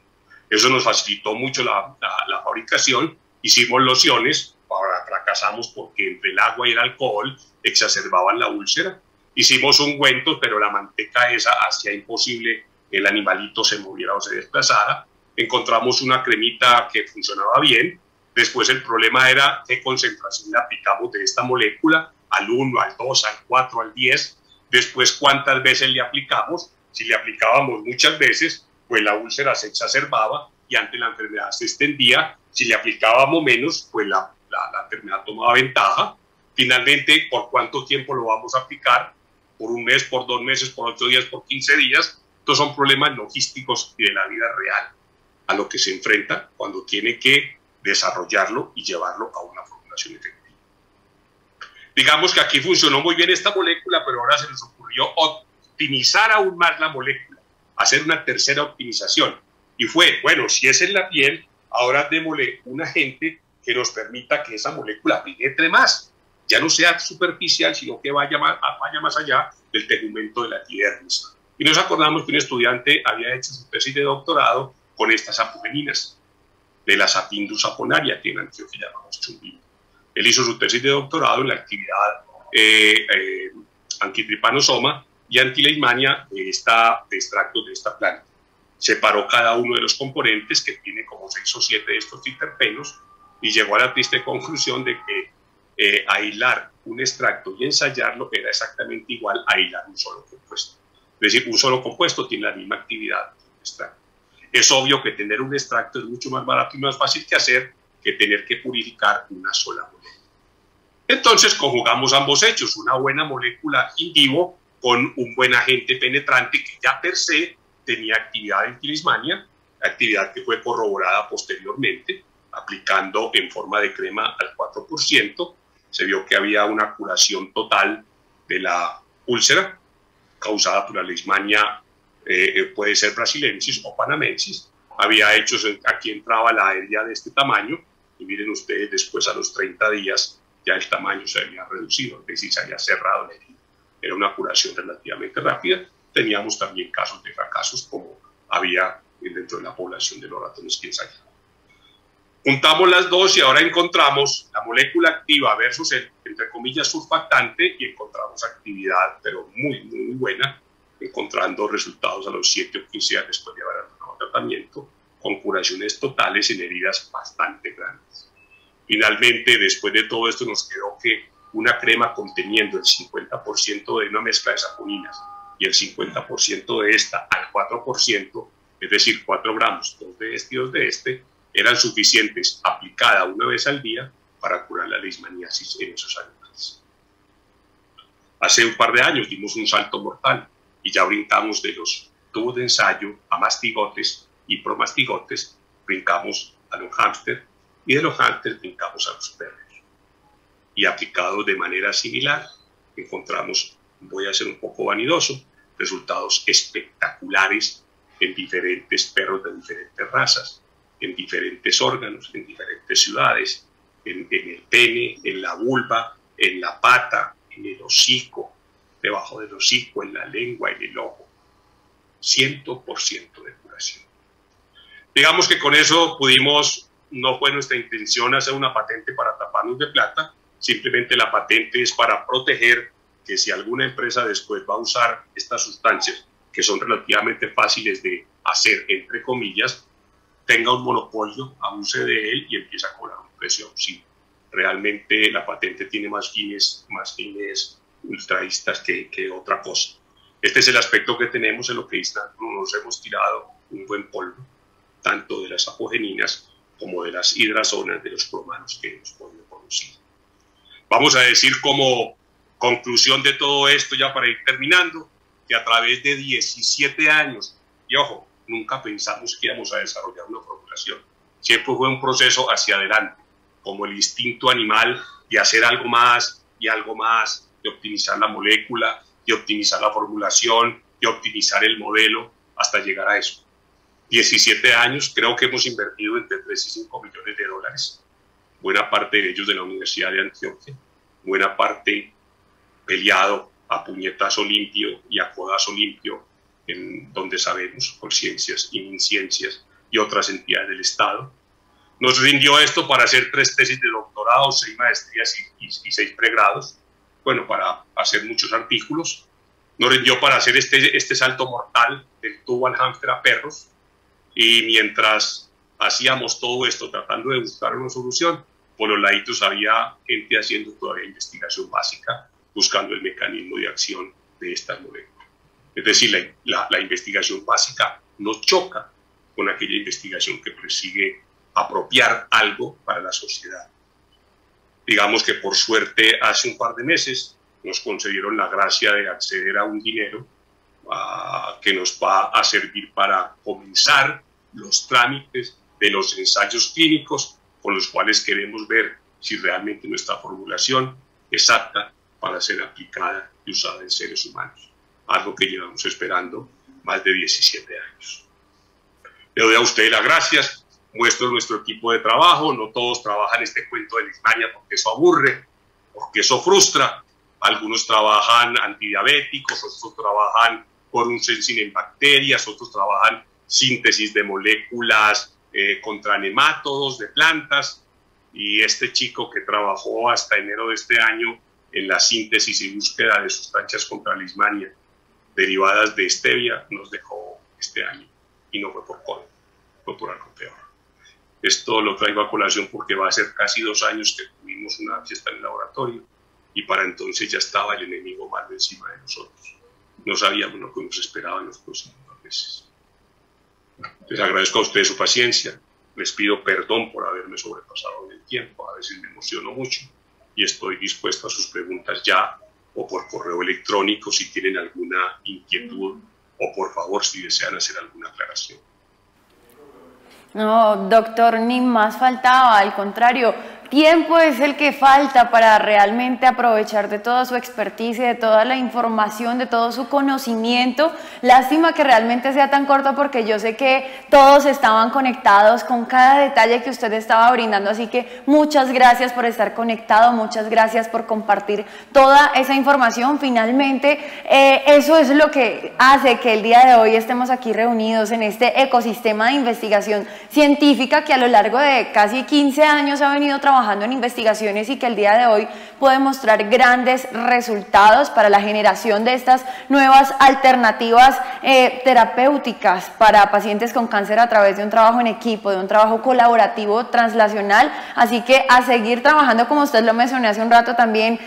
Eso nos facilitó mucho la fabricación. Hicimos lociones, ahora fracasamos porque entre el agua y el alcohol exacerbaban la úlcera. Hicimos ungüentos, pero la manteca esa hacía imposible que el animalito se moviera o se desplazara. Encontramos una cremita que funcionaba bien. Después el problema era qué concentración le aplicamos de esta molécula, al 1, al 2, al 4, al 10. Después cuántas veces le aplicamos. Si le aplicábamos muchas veces, pues la úlcera se exacerbaba y antes la enfermedad se extendía. Si le aplicábamos menos, pues la enfermedad tomaba ventaja. Finalmente, ¿por cuánto tiempo lo vamos a aplicar? ¿Por un mes, por 2 meses, por 8 días, por 15 días? Estos son problemas logísticos y de la vida real a lo que se enfrenta cuando tiene que desarrollarlo y llevarlo a una formulación efectiva. Digamos que aquí funcionó muy bien esta molécula, pero ahora se nos ocurrió optimizar aún más la molécula, hacer una tercera optimización. Y fue, bueno, si es en la piel, ahora démosle un agente que nos permita que esa molécula penetre más, ya no sea superficial, sino que vaya más allá del tegumento de la epidermis. Y nos acordamos que un estudiante había hecho su tesis de doctorado con estas apogeninas de la Sapindus aponaria, que en Antioquia llamamos chumbino. Él hizo su tesis de doctorado en la actividad antitrypanosoma y antileishmania de extractos de esta planta. Separó cada uno de los componentes, que tiene como 6 o 7 de estos terpenos, y llegó a la triste conclusión de que aislar un extracto y ensayarlo era exactamente igual a aislar un solo compuesto. Es decir, un solo compuesto tiene la misma actividad que un extracto. Es obvio que tener un extracto es mucho más barato y más fácil que hacer que tener que purificar una sola molécula. Entonces conjugamos ambos hechos, una buena molécula in vivo con un buen agente penetrante que ya per se tenía actividad en leishmania, actividad que fue corroborada posteriormente, aplicando en forma de crema al 4%, se vio que había una curación total de la úlcera causada por la leishmania, puede ser brasilensis o panamensis. Había hechos, aquí entraba la herida de este tamaño, y miren ustedes, después a los 30 días ya el tamaño se había reducido, es decir, se había cerrado la herida. Era una curación relativamente rápida. Teníamos también casos de fracasos, como había dentro de la población de los ratones que ensayaban. Juntamos las dos y ahora encontramos la molécula activa versus el, entre comillas, surfactante, y encontramos actividad, pero muy, muy buena, encontrando resultados a los 7 o 15 días después de haber dado tratamiento, con curaciones totales en heridas bastante grandes. Finalmente, después de todo esto, nos quedó que una crema conteniendo el 50% de una mezcla de saponinas y el 50% de esta al 4% es decir, 4 gramos, 2 de este y 2 de este, eran suficientes aplicada una vez al día para curar la leishmaniasis en esos animales. Hace un par de años dimos un salto mortal y ya brincamos de los tubos de ensayo a mastigotes y promastigotes, brincamos a los hámster y de los hámsters brincamos a los perros. Y aplicado de manera similar, encontramos, voy a ser un poco vanidoso, resultados espectaculares en diferentes perros de diferentes razas, en diferentes órganos, en diferentes ciudades, en el pene, en la vulva, en la pata, en el hocico, debajo del hocico, en la lengua, en el ojo. 100% de curación. Digamos que con eso pudimos, no fue nuestra intención hacer una patente para taparnos de plata, simplemente la patente es para proteger que si alguna empresa después va a usar estas sustancias, que son relativamente fáciles de hacer, entre comillas, tenga un monopolio, abuse de él y empiece a cobrar un precio abusivo. Realmente la patente tiene más fines ultraístas que otra cosa. Este es el aspecto que tenemos en lo que nos hemos tirado un buen polvo, tanto de las apogeninas como de las hidrazonas, de los cromanos que hemos podido producir. Vamos a decir como conclusión de todo esto, ya para ir terminando, que a través de 17 años, y ojo, nunca pensamos que íbamos a desarrollar una formulación, siempre fue un proceso hacia adelante, como el instinto animal de hacer algo más y algo más, de optimizar la molécula, de optimizar la formulación, de optimizar el modelo, hasta llegar a eso. 17 años, creo que hemos invertido entre 3 y 5 millones de dólares, buena parte de ellos de la Universidad de Antioquia, buena parte peleado a puñetazo limpio y a codazo limpio, en donde sabemos, por ciencias y inciencias y otras entidades del Estado. Nos rindió esto para hacer 3 tesis de doctorado, 6 maestrías y 6 pregrados, bueno, para hacer muchos artículos. Nos rindió para hacer este salto mortal del tubo al hámster a perros, y mientras hacíamos todo esto tratando de buscar una solución, por los laditos había gente haciendo todavía investigación básica, buscando el mecanismo de acción de estas moléculas. Es decir, la investigación básica no choca con aquella investigación que persigue apropiar algo para la sociedad. Digamos que por suerte hace un par de meses nos concedieron la gracia de acceder a un dinero que nos va a servir para comenzar los trámites de los ensayos clínicos con los cuales queremos ver si realmente nuestra formulación es apta para ser aplicada y usada en seres humanos, algo que llevamos esperando más de 17 años. Le doy a ustedes las gracias, muestro nuestro equipo de trabajo, no todos trabajan este cuento de leishmania porque eso aburre, porque eso frustra, algunos trabajan antidiabéticos, otros trabajan por un sensing en bacterias, otros trabajan síntesis de moléculas contra nemátodos de plantas, y este chico que trabajó hasta enero de este año en la síntesis y búsqueda de sustancias contra leishmania derivadas de stevia nos dejó este año, y no fue por COVID, fue por algo peor. Esto lo traigo a colación porque va a ser casi 2 años que tuvimos una fiesta en el laboratorio y para entonces ya estaba el enemigo malo encima de nosotros. No sabíamos lo que nos esperaba en los próximos meses. Les agradezco a ustedes su paciencia, les pido perdón por haberme sobrepasado en el tiempo, a veces me emociono mucho y estoy dispuesto a sus preguntas ya o por correo electrónico si tienen alguna inquietud o por favor si desean hacer alguna aclaración. No, doctor, ni más faltaba, al contrario, tiempo es el que falta para realmente aprovechar de toda su expertise, de toda la información, de todo su conocimiento. Lástima que realmente sea tan corto porque yo sé que todos estaban conectados con cada detalle que usted estaba brindando, así que muchas gracias por estar conectado, muchas gracias por compartir toda esa información. Finalmente, eso es lo que hace que el día de hoy estemos aquí reunidos en este ecosistema de investigación científica que a lo largo de casi 15 años ha venido trabajando trabajando en investigaciones y que el día de hoy puede mostrar grandes resultados para la generación de estas nuevas alternativas terapéuticas para pacientes con cáncer a través de un trabajo en equipo, de un trabajo colaborativo translacional. Así que a seguir trabajando, como usted lo mencionó hace un rato también,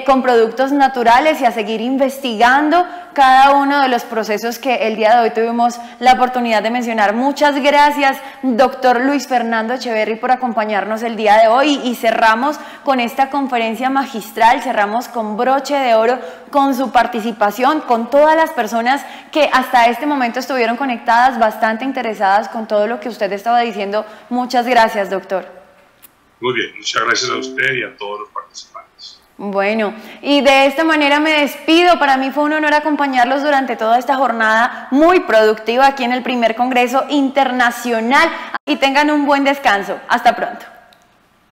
con productos naturales y a seguir investigando cada uno de los procesos que el día de hoy tuvimos la oportunidad de mencionar. Muchas gracias, doctor Luis Fernando Echeverry, por acompañarnos el día de hoy, y cerramos con esta conferencia magistral, cerramos con broche de oro con su participación, con todas las personas que hasta este momento estuvieron conectadas, bastante interesadas con todo lo que usted estaba diciendo. Muchas gracias, doctor. Muy bien, muchas gracias a usted y a todos los participantes. Bueno, y de esta manera me despido. Para mí fue un honor acompañarlos durante toda esta jornada muy productiva aquí en el primer Congreso Internacional, y tengan un buen descanso. Hasta pronto.